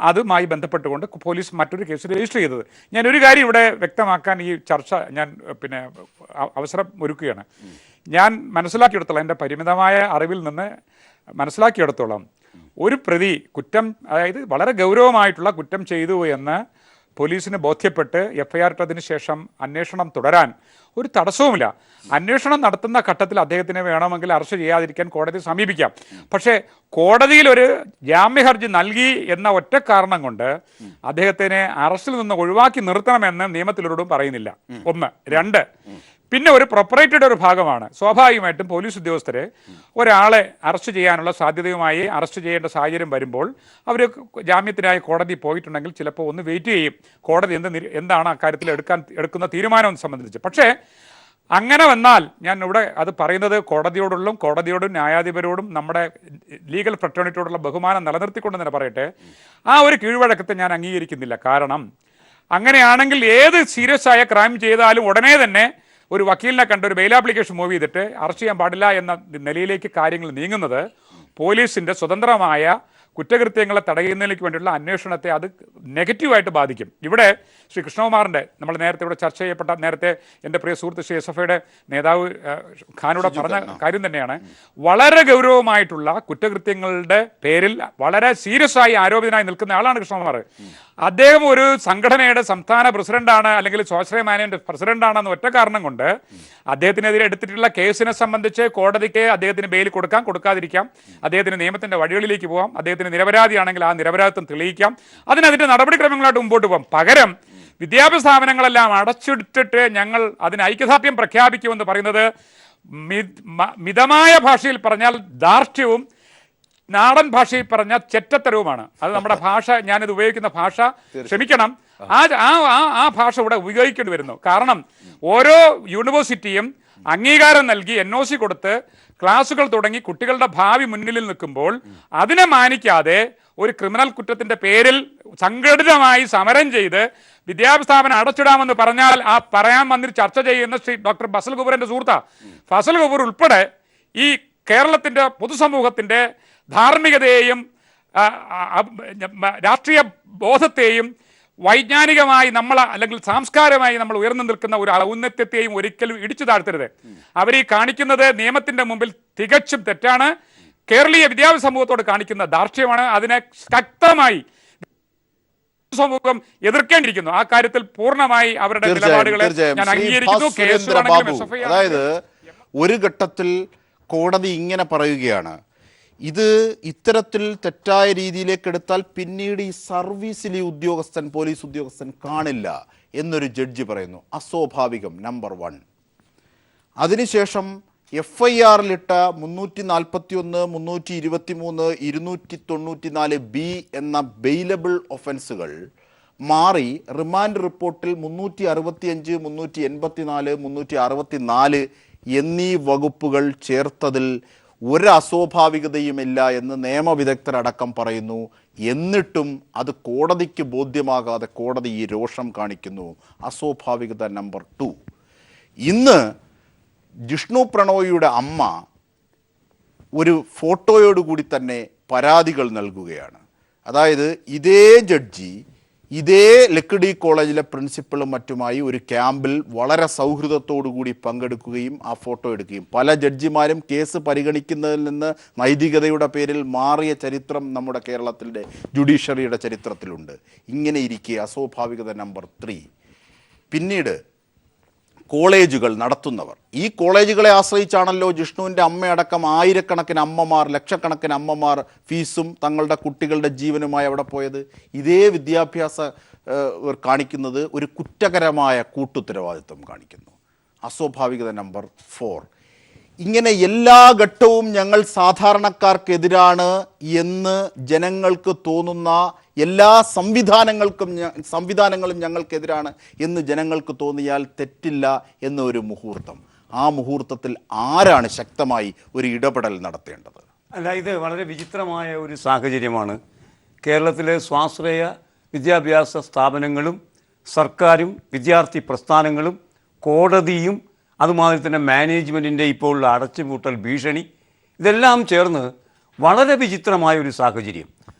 അതുമായി ബന്ധപ്പെട്ടുകൊണ്ട് പോലീസ് മറ്റൊരു കേസ് രജിസ്റ്റർ ചെയ്തത്. ഞാനൊരു കാര്യം ഇവിടെ വ്യക്തമാക്കാൻ ഈ ചർച്ച ഞാൻ അവസരം ഒരുക്കുകയാണ്. ഞാൻ മനസ്സിലാക്കിയെടുത്തോളം, എൻ്റെ പരിമിതമായ അറിവിൽ നിന്ന് മനസ്സിലാക്കിയെടുത്തോളം, ഒരു പ്രതി കുറ്റം, അതായത് വളരെ ഗൗരവമായിട്ടുള്ള കുറ്റം ചെയ്തു എന്ന് പോലീസിന് ബോധ്യപ്പെട്ട് FIR ഇട്ടതിന് ശേഷം അന്വേഷണം തുടരാൻ ഒരു തടസ്സവുമില്ല. അന്വേഷണം നടത്തുന്ന ഘട്ടത്തിൽ അദ്ദേഹത്തിനെ വേണമെങ്കിൽ അറസ്റ്റ് ചെയ്യാതിരിക്കാൻ കോടതി സമീപിക്കാം. പക്ഷേ കോടതിയിൽ ഒരു ജാമ്യ ഹർജി നൽകി എന്ന ഒറ്റ കാരണം കൊണ്ട് അദ്ദേഹത്തിനെ അറസ്റ്റിൽ നിന്ന് ഒഴിവാക്കി നിർത്തണമെന്ന് നിയമത്തിലൊരിടവും പറയുന്നില്ല. ഒന്ന്. രണ്ട്, പിന്നെ ഒരു പ്രൊപ്പറേറ്ററുടെ ഒരു ഭാഗമാണ്. സ്വാഭാവികമായിട്ടും പോലീസ് ഉദ്യോഗസ്ഥരെ ഒരാളെ അറസ്റ്റ് ചെയ്യാനുള്ള സാധ്യതയുമായി അറസ്റ്റ് ചെയ്യേണ്ട സാഹചര്യം വരുമ്പോൾ അവർ ജാമ്യത്തിനായി കോടതി പോയിട്ടുണ്ടെങ്കിൽ ചിലപ്പോൾ ഒന്ന് വെയിറ്റ് ചെയ്യും, കോടതി എന്താണ് അക്കാര്യത്തിൽ എടുക്കുന്ന തീരുമാനം സംബന്ധിച്ച്. പക്ഷേ അങ്ങനെ വന്നാൽ, ഞാൻ ഇവിടെ അത് പറയുന്നത് കോടതിയോടും ന്യായാധിപരോടും നമ്മുടെ ലീഗൽ ഫ്രട്ടേണിറ്റിയോടുള്ള ബഹുമാനം നിലനിർത്തിക്കൊണ്ട് തന്നെ പറയട്ടെ, ആ ഒരു കീഴ്വഴക്കത്തെ ഞാൻ അംഗീകരിക്കുന്നില്ല. കാരണം അങ്ങനെയാണെങ്കിൽ ഏത് സീരിയസ് ആയ ക്രൈം ചെയ്താലും ഉടനെ തന്നെ ഒരു വക്കീലിനെ കണ്ട് ഒരു ബെയിൽ ആപ്ലിക്കേഷൻ മൂവ് ചെയ്തിട്ട് അറസ്റ്റ് ചെയ്യാൻ പാടില്ല എന്ന നിലയിലേക്ക് കാര്യങ്ങൾ നീങ്ങുന്നത് പോലീസിൻ്റെ സ്വതന്ത്രമായ കുറ്റകൃത്യങ്ങളെ തടയുന്നതിലേക്ക് വേണ്ടിയുള്ള അന്വേഷണത്തെ അത് നെഗറ്റീവായിട്ട് ബാധിക്കും. ഇവിടെ ശ്രീ കൃഷ്ണകുമാറിൻ്റെ, നമ്മൾ നേരത്തെ ഇവിടെ ചർച്ച ചെയ്യപ്പെട്ട, നേരത്തെ എൻ്റെ പ്രിയ സുഹൃത്ത് ശ്രീ SFIയുടെ നേതാവ് ഖാനോട് പറഞ്ഞ കാര്യം തന്നെയാണ്. വളരെ ഗൗരവമായിട്ടുള്ള കുറ്റകൃത്യങ്ങളുടെ പേരിൽ വളരെ സീരിയസ് ആയി ആരോപിതനായി നിൽക്കുന്ന ആളാണ് കൃഷ്ണകുമാർ. അദ്ദേഹം ഒരു സംഘടനയുടെ സംസ്ഥാന പ്രസിഡന്റാണ്, അല്ലെങ്കിൽ സ്വാശ്രയ മാനേജ്മെന്റ് പ്രസിഡന്റാണെന്ന് ഒറ്റ കാരണം കൊണ്ട് അദ്ദേഹത്തിനെതിരെ എടുത്തിട്ടുള്ള കേസിനെ സംബന്ധിച്ച് കോടതിക്ക് അദ്ദേഹത്തിന് ബെയിൽ കൊടുക്കാതിരിക്കാം, അദ്ദേഹത്തിന് നിയമത്തിന്റെ വഴികളിലേക്ക് പോകാം, അദ്ദേഹത്തിന് നിരപരാധിയാണെങ്കിൽ ആ നിരപരാധിത്വം തെളിയിക്കാം, അതിന്റെ നടപടിക്രമങ്ങളായിട്ട് മുമ്പോട്ട് പോകാം. പകരം വിദ്യാഭ്യാസ സ്ഥാപനങ്ങളെല്ലാം അടച്ചിട്ടിട്ട് ഞങ്ങൾ അതിന് ഐക്യദാർഢ്യം പ്രഖ്യാപിക്കുമെന്ന് പറയുന്നത് മിതമായ ഭാഷയിൽ പറഞ്ഞാൽ ധാർഷ്ട്യവും നാടൻ ഭാഷയിൽ പറഞ്ഞ ചെറ്റത്തരവുമാണ്. അത് നമ്മുടെ ഭാഷ, ഞാനിത് ഉപയോഗിക്കുന്ന ഭാഷ ക്ഷമിക്കണം, ആ ഭാഷ ഇവിടെ ഉപയോഗിക്കേണ്ടി വരുന്നു. കാരണം ഓരോ യൂണിവേഴ്സിറ്റിയും അംഗീകാരം നൽകി NOC കൊടുത്ത് ക്ലാസുകൾ തുടങ്ങി കുട്ടികളുടെ ഭാവി മുന്നിൽ നിൽക്കുമ്പോൾ അതിനെ മാനിക്കാതെ ഒരു ക്രിമിനൽ കുറ്റത്തിന്റെ പേരിൽ സംഘടിതമായി സമരം ചെയ്ത് വിദ്യാഭ്യാസ സ്ഥാപനം അടച്ചിടാമെന്ന് പറഞ്ഞാൽ ആ പറയാൻ വന്നിട്ട് ചർച്ച ചെയ്യുന്ന ശ്രീ ഡോക്ടർ ഫസൽ ഗഫൂറിന്റെ സുഹൃത്താ. ഫസൽ ഗഫൂർ ഉൾപ്പെടെ ഈ കേരളത്തിന്റെ പൊതുസമൂഹത്തിന്റെ ധാർമ്മികതയെയും രാഷ്ട്രീയ ബോധത്തെയും വൈജ്ഞാനികമായി നമ്മൾ, അല്ലെങ്കിൽ സാംസ്കാരികമായി നമ്മൾ ഉയർന്നു നിൽക്കുന്ന ഒരു ഔന്നത്യത്തെയും ഒരിക്കലും ഇടിച്ചു താഴ്ത്തരുത്. അവർ ഈ കാണിക്കുന്നത് നിയമത്തിന്റെ മുമ്പിൽ തികച്ചും തെറ്റാണ്. കേരളീയ വിദ്യാഭ്യാസ സമൂഹത്തോട് കാണിക്കുന്ന ധാർഷ്ട്യമാണ്. അതിനെ ശക്തമായി സമൂഹം എതിർക്കേണ്ടിയിരിക്കുന്നു. ആ കാര്യത്തിൽ പൂർണ്ണമായി അവരുടെ നിലപാടുകളെ ഞാൻ അംഗീകരിക്കുന്നു. അതായത് ഒരു ഘട്ടത്തിൽ കോടതി ഇങ്ങനെ പറയുകയാണ്, ഇത് ഇത്തരത്തിൽ തെറ്റായ രീതിയിലേക്ക് എടുത്താൽ പിന്നീട് ഈ സർവീസിലെ പോലീസ് ഉദ്യോഗസ്ഥൻ കാണില്ല എന്നൊരു ജഡ്ജി പറയുന്നു. അസ്വാഭാവികം, നമ്പർ 1. അതിനുശേഷം FIR-ലിട്ട 341, 323, 294B എന്ന ബെയിലബിൾ ഒഫൻസുകൾ മാറി റിമാൻഡ് റിപ്പോർട്ടിൽ 365, 384, 364 എന്നീ വകുപ്പുകൾ ചേർത്തതിൽ ഒരു അസ്വാഭാവികതയുമില്ല എന്ന് നിയമവിദഗ്ധരടക്കം പറയുന്നു. എന്നിട്ടും അത് കോടതിക്ക് ബോധ്യമാകാതെ കോടതി ഈ രോഷം കാണിക്കുന്നു. അസ്വാഭാവികത നമ്പർ 2. ഇന്ന് ജിഷ്ണു പ്രണോയിയുടെ അമ്മ ഒരു ഫോട്ടോയോടുകൂടി തന്നെ പരാതികൾ നൽകുകയാണ്. അതായത് ഇതേ ജഡ്ജി ഇതേ ലക്കിടി കോളേജിലെ പ്രിൻസിപ്പളും മറ്റുമായി ഒരു ക്യാമ്പിൽ വളരെ സൗഹൃദത്തോടുകൂടി പങ്കെടുക്കുകയും ആ ഫോട്ടോ എടുക്കുകയും പല ജഡ്ജിമാരും കേസ് പരിഗണിക്കുന്നതിൽ നിന്ന് നൈതികതയുടെ പേരിൽ മാറിയ ചരിത്രം നമ്മുടെ കേരളത്തിൻ്റെ ജുഡീഷ്യറിയുടെ ചരിത്രത്തിലുണ്ട്. ഇങ്ങനെ ഇരിക്കെ അസ്വാഭാവികത നമ്പർ 3. പിന്നീട് കോളേജുകൾ നടത്തുന്നവർ, ഈ കോളേജുകളെ ആശ്രയിച്ചാണല്ലോ ജിഷ്ണുവിൻ്റെ അമ്മയടക്കം ആയിരക്കണക്കിന് അമ്മമാർ, ലക്ഷക്കണക്കിന് അമ്മമാർ ഫീസും തങ്ങളുടെ കുട്ടികളുടെ ജീവനുമായി അവിടെ പോയത്. ഇതേ വിദ്യാഭ്യാസ കാണിക്കുന്നത് ഒരു കുറ്റകരമായ കൂട്ടുത്തരവാദിത്വം കാണിക്കുന്നു. അസ്വാഭാവികത നമ്പർ 4. ഇങ്ങനെ എല്ലാ ഘട്ടവും ഞങ്ങൾ സാധാരണക്കാർക്കെതിരാണ് എന്ന് ജനങ്ങൾക്ക് തോന്നുന്ന എല്ലാ സംവിധാനങ്ങളും ഞങ്ങൾക്കെതിരാണ് എന്ന് ജനങ്ങൾക്ക് തോന്നിയാൽ തെറ്റില്ല എന്നൊരു മുഹൂർത്തം. ആ മുഹൂർത്തത്തിൽ ആരാണ് ശക്തമായി ഒരു ഇടപെടൽ നടത്തേണ്ടത്? അല്ല, ഇത് വളരെ വിചിത്രമായ ഒരു സാഹചര്യമാണ്. കേരളത്തിലെ സ്വാശ്രയ വിദ്യാഭ്യാസ സ്ഥാപനങ്ങളും സർക്കാരും വിദ്യാർത്ഥി പ്രസ്ഥാനങ്ങളും കോടതിയും അതുമാതിരി തന്നെ മാനേജ്മെൻറ്റിൻ്റെ ഇപ്പോൾ അടച്ചുപൂട്ടൽ ഭീഷണി, ഇതെല്ലാം ചേർന്ന് വളരെ വിചിത്രമായ ഒരു സാഹചര്യം,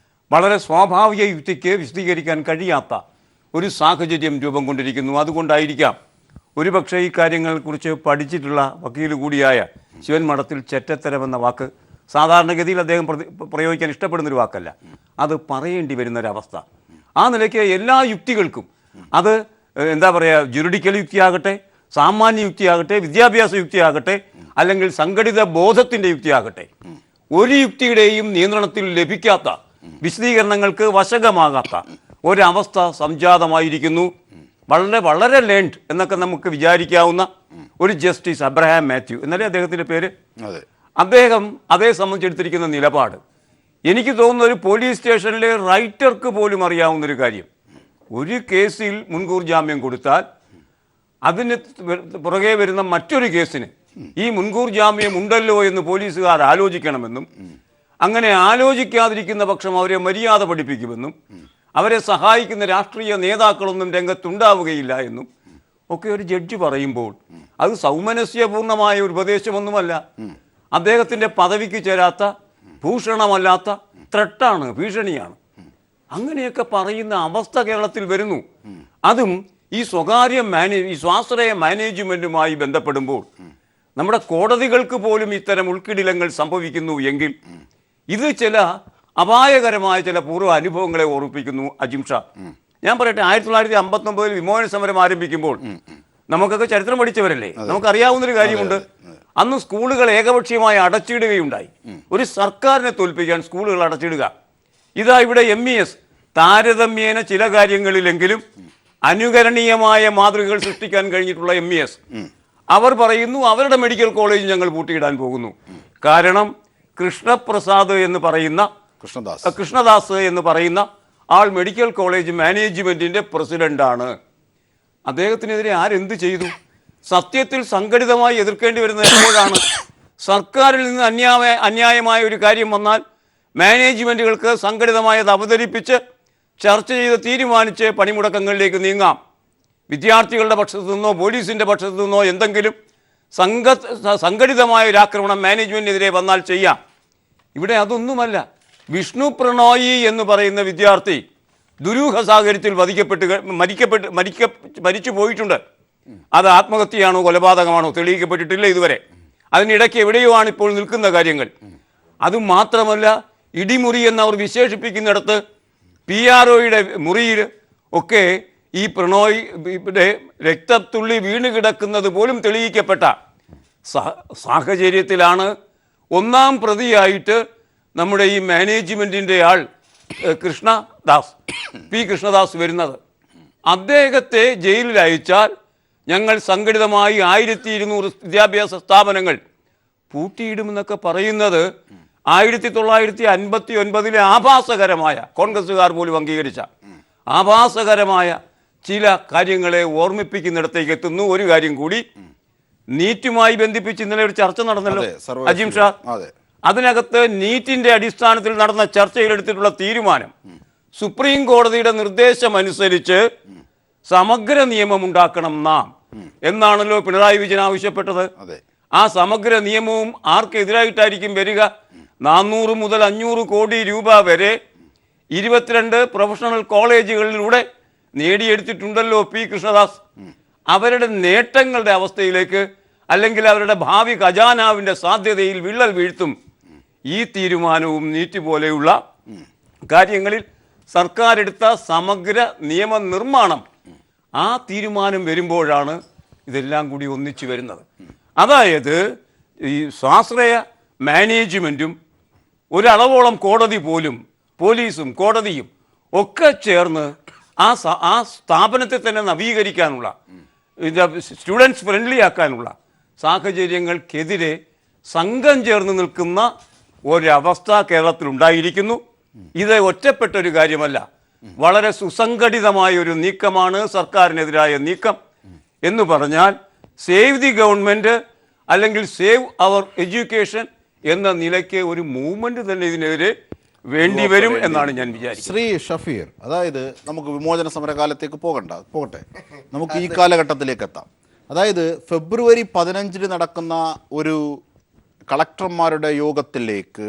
വളരെ സ്വാഭാവിക യുക്തിക്ക് വിശദീകരിക്കാൻ കഴിയാത്ത ഒരു സാഹചര്യം രൂപം കൊണ്ടിരിക്കുന്നു. അതുകൊണ്ടായിരിക്കാം ഒരുപക്ഷെ ഈ കാര്യങ്ങളെക്കുറിച്ച് പഠിച്ചിട്ടുള്ള വക്കീൽ കൂടിയായ ശിവൻ മഠത്തിൽ ചെറ്റത്തരമെന്ന വാക്ക് സാധാരണഗതിയിൽ അദ്ദേഹം പ്രയോഗിക്കാൻ ഇഷ്ടപ്പെടുന്നൊരു വാക്കല്ല, അത് പറയേണ്ടി വരുന്നൊരവസ്ഥ. ആ നിലയ്ക്ക് എല്ലാ യുക്തികൾക്കും, അത് എന്താ പറയുക, ജുറിഡിക്കൽ യുക്തിയാകട്ടെ, സാമാന്യ യുക്തിയാകട്ടെ, വിദ്യാഭ്യാസ യുക്തിയാകട്ടെ, അല്ലെങ്കിൽ സംഘടിത ബോധത്തിൻ്റെ യുക്തിയാകട്ടെ, ഒരു യുക്തിയുടെയും നിയന്ത്രണത്തിൽ ലഭിക്കാത്ത, വിശദീകരണങ്ങൾക്ക് വശകമാകാത്ത ഒരവസ്ഥ സംജാതമായിരിക്കുന്നു. വളരെ വളരെ ലേൺഡ് എന്നൊക്കെ നമുക്ക് വിചാരിക്കാവുന്ന ഒരു ജസ്റ്റിസ് അബ്രഹാം മാത്യു എന്നല്ലേ അദ്ദേഹത്തിൻ്റെ പേര്. അദ്ദേഹം അതേ സംബന്ധിച്ചെടുത്തിരിക്കുന്ന നിലപാട് എനിക്ക് തോന്നുന്ന ഒരു പോലീസ് സ്റ്റേഷനിലെ റൈറ്റർക്ക് പോലും അറിയാവുന്നൊരു കാര്യം, ഒരു കേസിൽ മുൻകൂർ ജാമ്യം കൊടുത്താൽ അതിന് പുറകെ വരുന്ന മറ്റൊരു കേസിന് ഈ മുൻകൂർ ജാമ്യം ഉണ്ടല്ലോ എന്ന് പോലീസുകാർ ആലോചിക്കണമെന്നും, അങ്ങനെ ആലോചിക്കാതിരിക്കുന്ന പക്ഷം അവരെ മര്യാദ പഠിപ്പിക്കുമെന്നും, അവരെ സഹായിക്കുന്ന രാഷ്ട്രീയ നേതാക്കളൊന്നും രംഗത്തുണ്ടാവുകയില്ല എന്നും ഒക്കെ ഒരു ജഡ്ജി പറയുമ്പോൾ അത് സൗമനസ്യപൂർണമായ ഒരു ഉപദേശമൊന്നുമല്ല, അദ്ദേഹത്തിൻ്റെ പദവിക്ക് ചേരാത്ത, ഭൂഷണമല്ലാത്ത ത്രട്ടാണ്, ഭീഷണിയാണ്. അങ്ങനെയൊക്കെ പറയുന്ന അവസ്ഥ കേരളത്തിൽ വരുന്നു. അതും ഈ ഈ സ്വാശ്രയ മാനേജ്മെൻറ്റുമായി ബന്ധപ്പെടുമ്പോൾ നമ്മുടെ കോടതികൾക്ക് പോലും ഇത്തരം ഉൾക്കിടിലങ്ങൾ സംഭവിക്കുന്നു എങ്കിൽ ഇത് ചില അപായകരമായ ചില പൂർവ്വ അനുഭവങ്ങളെ ഓർമ്മിപ്പിക്കുന്നു. അജിം ഷാ, ഞാൻ പറയട്ടെ, 1959 വിമോചന സമരം ആരംഭിക്കുമ്പോൾ നമുക്കൊക്കെ ചരിത്രം പഠിച്ചവരല്ലേ, നമുക്കറിയാവുന്നൊരു കാര്യമുണ്ട്. അന്ന് സ്കൂളുകൾ ഏകപക്ഷീയമായി അടച്ചിടുകയുണ്ടായി. ഒരു സർക്കാരിനെ തോൽപ്പിക്കാൻ സ്കൂളുകൾ അടച്ചിടുക. ഇതാ ഇവിടെ MES താരതമ്യേന ചില കാര്യങ്ങളിലെങ്കിലും അനുകരണീയമായ മാതൃകകൾ സൃഷ്ടിക്കാൻ കഴിഞ്ഞിട്ടുള്ള MES അവർ പറയുന്നു അവരുടെ മെഡിക്കൽ കോളേജ് ഞങ്ങൾ പൂട്ടിയിടാൻ പോകുന്നു. കാരണം കൃഷ്ണദാസ് എന്ന് പറയുന്ന ആൾ മെഡിക്കൽ കോളേജ് മാനേജ്മെന്റിന്റെ പ്രസിഡന്റാണ്. അദ്ദേഹത്തിനെതിരെ ആരെന്ത് ചെയ്തു? സത്യത്തിൽ സംഘടിതമായി എതിർക്കേണ്ടി വരുന്നത് എപ്പോഴാണ്? സർക്കാരിൽ നിന്ന് അന്യായമായ ഒരു കാര്യം വന്നാൽ മാനേജ്മെന്റുകൾക്ക് സംഘടിതമായത് അവതരിപ്പിച്ച് ചർച്ച ചെയ്ത് തീരുമാനിച്ച് പണിമുടക്കങ്ങളിലേക്ക് നീങ്ങാം. വിദ്യാർത്ഥികളുടെ പക്ഷത്തു നിന്നോ പോലീസിൻ്റെ പക്ഷത്തു നിന്നോ എന്തെങ്കിലും സംഘടിതമായ ഒരു ആക്രമണം മാനേജ്മെന്റിനെതിരെ വന്നാൽ ചെയ്യാം. ഇവിടെ അതൊന്നുമല്ല. വിഷ്ണു പ്രണോയി എന്ന് പറയുന്ന വിദ്യാർത്ഥി ദുരൂഹ സാഹചര്യത്തിൽ മരിച്ചു പോയിട്ടുണ്ട്. അത് ആത്മഹത്യയാണോ കൊലപാതകമാണോ തെളിയിക്കപ്പെട്ടിട്ടില്ല ഇതുവരെ. അതിനിടയ്ക്ക് എവിടെയോ ആണ് ഇപ്പോൾ നിൽക്കുന്ന കാര്യങ്ങൾ. അതുമാത്രമല്ല, ഇടിമുറി എന്നവർ വിശേഷിപ്പിക്കുന്നിടത്ത് PROയുടെ മുറിയിൽ ഒക്കെ ഈ പ്രണോയിയുടെ രക്തത്തുള്ളി വീണ് കിടക്കുന്നത് പോലും തെളിയിക്കപ്പെട്ട സാഹചര്യത്തിലാണ് ഒന്നാം പ്രതിയായിട്ട് നമ്മുടെ ഈ മാനേജ്മെൻറ്റിൻ്റെ ആൾ P. കൃഷ്ണദാസ് വരുന്നത്. അദ്ദേഹത്തെ ജയിലിൽ അയച്ചാൽ ഞങ്ങൾ സംഘടിതമായി 1200 വിദ്യാഭ്യാസ സ്ഥാപനങ്ങൾ പൂട്ടിയിടുമെന്നൊക്കെ പറയുന്നത് 1959 ആഭാസകരമായ, കോൺഗ്രസ്സുകാർ പോലും അംഗീകരിച്ച ആഭാസകരമായ ചില കാര്യങ്ങളെ ഓർമ്മിപ്പിക്കുന്നിടത്തേക്ക് എത്തുന്നു. ഒരു കാര്യം കൂടി, നീറ്റുമായി ബന്ധിപ്പിച്ച് ഇന്നലെ ഒരു ചർച്ച നടന്നല്ലോ അജിം ഷാ. അതിനകത്ത് നീറ്റിന്റെ അടിസ്ഥാനത്തിൽ നടന്ന ചർച്ചയിൽ എടുത്തിട്ടുള്ള തീരുമാനം സുപ്രീം കോടതിയുടെ നിർദ്ദേശമനുസരിച്ച് സമഗ്ര നിയമം ഉണ്ടാക്കണം നാം എന്നാണല്ലോ പിണറായി വിജയൻ ആവശ്യപ്പെട്ടത്. ആ സമഗ്ര നിയമവും ആർക്കെതിരായിട്ടായിരിക്കും വരിക? 400 മുതൽ 500 കോടി രൂപ വരെ 22 പ്രൊഫഷണൽ കോളേജുകളിലൂടെ നേടിയെടുത്തിട്ടുണ്ടല്ലോ P. കൃഷ്ണദാസ്. അവരുടെ നേട്ടങ്ങളുടെ അവസ്ഥയിലേക്ക്, അല്ലെങ്കിൽ അവരുടെ ഭാവി ഖജാനാവിൻ്റെ സാധ്യതയിൽ വിള്ളൽ വീഴ്ത്തും ഈ തീരുമാനവും. നീറ്റ് പോലെയുള്ള കാര്യങ്ങളിൽ സർക്കാർ എടുത്ത സമഗ്ര നിയമനിർമ്മാണം, ആ തീരുമാനം വരുമ്പോഴാണ് ഇതെല്ലാം കൂടി ഒന്നിച്ചു വരുന്നത്. അതായത് ഈ സ്വാശ്രയ മാനേജ്മെൻറ്റും ഒരളവോളം കോടതി പോലും, പോലീസും കോടതിയും ഒക്കെ ചേർന്ന് ആ സ്ഥാപനത്തെ തന്നെ നവീകരിക്കാനുള്ള, സ്റ്റുഡൻസ് ഫ്രണ്ട്ലി ആക്കാനുള്ള സാഹചര്യങ്ങൾക്കെതിരെ സംഘം ചേർന്ന് നിൽക്കുന്ന ഒരവസ്ഥ കേരളത്തിലുണ്ടായിരിക്കുന്നു. ഇത് ഒറ്റപ്പെട്ടൊരു കാര്യമല്ല, വളരെ സുസംഘടിതമായ ഒരു നീക്കമാണ് സർക്കാരിനെതിരായ നീക്കം. എന്ന് പറഞ്ഞാൽ സേവ് ദി ഗവൺമെൻറ് അല്ലെങ്കിൽ സേവ് അവർ എഡ്യൂക്കേഷൻ എന്ന നിലയ്ക്ക് ഒരു മൂവ്മെന്റ് തന്നെ ഇതിനെതിരെ വേണ്ടി വരും എന്നാണ് ഞാൻ വിചാരിക്കുന്നത്. ശ്രീ ഷഫീർ, അതായത് നമുക്ക് വിമോചന സമരകാലത്തേക്ക് പോകട്ടെ, നമുക്ക് ഈ കാലഘട്ടത്തിലേക്ക് എത്താം. അതായത് ഫെബ്രുവരി 15 നടക്കുന്ന ഒരു കളക്ടർമാരുടെ യോഗത്തിലേക്ക്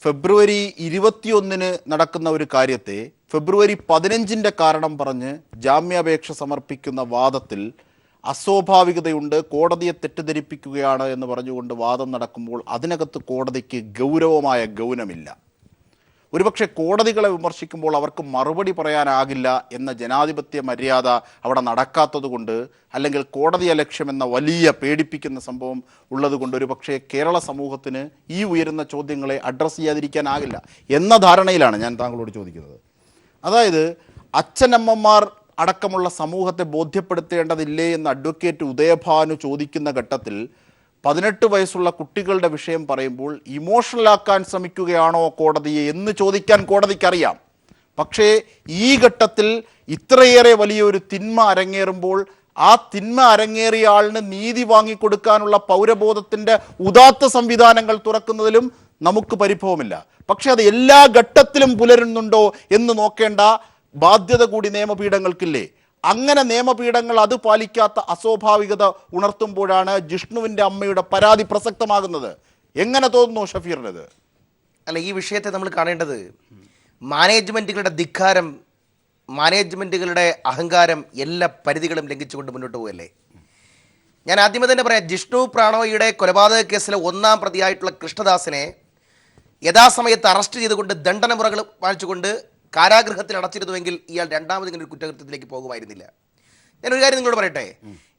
ഫെബ്രുവരി 21 നടക്കുന്ന ഒരു കാര്യത്തെ ഫെബ്രുവരി 15 കാരണം പറഞ്ഞ് ജാമ്യാപേക്ഷ സമർപ്പിക്കുന്ന വാദത്തിൽ അസ്വാഭാവികതയുണ്ട്, കോടതിയെ തെറ്റിദ്ധരിപ്പിക്കുകയാണ് എന്ന് പറഞ്ഞുകൊണ്ട് വാദം നടക്കുമ്പോൾ അതിനകത്ത് കോടതിക്ക് ഗൗരവമായ ഗൗനമില്ല. ഒരുപക്ഷെ കോടതികളെ വിമർശിക്കുമ്പോൾ അവർക്ക് മറുപടി പറയാനാകില്ല എന്ന ജനാധിപത്യ മര്യാദ അവിടെ നടക്കാത്തതുകൊണ്ട്, അല്ലെങ്കിൽ കോടതിയെ ലക്ഷ്യമെന്ന വലിയ പേടിപ്പിക്കുന്ന സംഭവം ഉള്ളതുകൊണ്ട് ഒരുപക്ഷെ കേരള സമൂഹത്തിന് ഈ ഉയരുന്ന ചോദ്യങ്ങളെ അഡ്രസ്സ് ചെയ്യാതിരിക്കാനാകില്ല എന്ന ധാരണയിലാണ് ഞാൻ താങ്കളോട് ചോദിക്കുന്നത്. അതായത് അച്ഛനമ്മമാർ അടക്കമുള്ള സമൂഹത്തെ ബോധ്യപ്പെടുത്തേണ്ടതില്ലേ എന്ന് അഡ്വക്കേറ്റ് ഉദയഭാനു ചോദിക്കുന്ന ഘട്ടത്തിൽ 18 വയസ്സുള്ള കുട്ടികളുടെ വിഷയം പറയുമ്പോൾ ഇമോഷണലാക്കാൻ ശ്രമിക്കുകയാണോ കോടതിയെ എന്ന് ചോദിക്കാൻ കോടതിക്കറിയാം. പക്ഷേ ഈ ഘട്ടത്തിൽ ഇത്രയേറെ വലിയൊരു തിന്മ അരങ്ങേറുമ്പോൾ ആ തിന്മ അരങ്ങേറിയ ആളിന് നീതി വാങ്ങിക്കൊടുക്കാനുള്ള പൗരബോധത്തിൻ്റെ ഉദാത്ത സംവിധാനങ്ങൾ തുറക്കുന്നതിലും നമുക്ക് പരിഭവമില്ല. പക്ഷെ അത് എല്ലാ ഘട്ടത്തിലും പുലരുന്നുണ്ടോ എന്ന് നോക്കേണ്ട ബാധ്യത കൂടി നിയമപീഠങ്ങൾക്കില്ലേ? അങ്ങനെ നിയമപീഠങ്ങൾ അത് പാലിക്കാത്ത അസ്വാഭാവികത ഉണർത്തുമ്പോഴാണ് ജിഷ്ണുവിൻ്റെ അമ്മയുടെ പരാതി പ്രസക്തമാകുന്നത്. എങ്ങനെ തോന്നുന്നു ഷഫീറിനത്? അല്ല, ഈ വിഷയത്തെ നമ്മൾ കാണേണ്ടത് മാനേജ്മെൻറ്റുകളുടെ ധിക്കാരം, മാനേജ്മെൻറ്റുകളുടെ അഹങ്കാരം എല്ലാ പരിധികളും ലംഘിച്ചുകൊണ്ട് മുന്നോട്ട് പോവുകയല്ലേ. ഞാൻ ആദ്യമേ തന്നെ പറയാം, ജിഷ്ണു പ്രാണോയിയുടെ കൊലപാതക കേസിലെ 1-ാം പ്രതിയായിട്ടുള്ള കൃഷ്ണദാസിനെ യഥാസമയത്ത് അറസ്റ്റ് ചെയ്തുകൊണ്ട് ദണ്ഡനമുറകൾ വാങ്ങിച്ചുകൊണ്ട് കാരാഗൃഹത്തിൽ അടച്ചിരുന്നുവെങ്കിൽ ഇയാൾ രണ്ടാമത് ഇങ്ങനെ ഒരു കുറ്റകൃത്യത്തിലേക്ക് പോകുമായിരുന്നില്ല. ഞാനൊരു കാര്യം നിങ്ങളോട് പറയട്ടെ,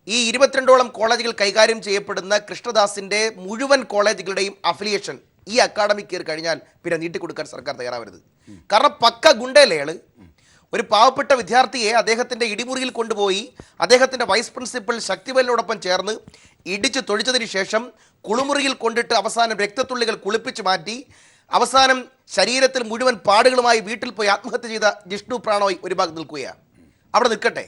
ഈ 22ഓളം കോളേജുകൾ കൈകാര്യം ചെയ്യപ്പെടുന്ന കൃഷ്ണദാസിൻ്റെ മുഴുവൻ കോളേജുകളുടെയും അഫിലിയേഷൻ ഈ അക്കാഡമിക് ഇയർ കഴിഞ്ഞാൽ പിന്നെ നീട്ടിക്കൊടുക്കാൻ സർക്കാർ തയ്യാറാവരുത്. കാരണം പക്ക ഗുണ്ടയല്ലേ അയാൾ. ഒരു പാവപ്പെട്ട വിദ്യാർത്ഥിയെ അദ്ദേഹത്തിൻ്റെ ഇടിമുറിയിൽ കൊണ്ടുപോയി അദ്ദേഹത്തിൻ്റെ വൈസ് പ്രിൻസിപ്പൽ ശക്തിവേലിനോടൊപ്പം ചേർന്ന് ഇടിച്ച് തൊഴിച്ചതിന് ശേഷം കുളിമുറിയിൽ കൊണ്ടിട്ട് അവസാനം രക്തത്തുള്ളികൾ കുളിപ്പിച്ച് മാറ്റി അവസാനം ശരീരത്തിൽ മുഴുവൻ പാടുകളുമായി വീട്ടിൽ പോയി ആത്മഹത്യ ചെയ്ത ജിഷ്ണു പ്രാണോയ് ഒരു ഭാഗത്ത് നിൽക്കുകയാണ്. അവിടെ നിൽക്കട്ടെ.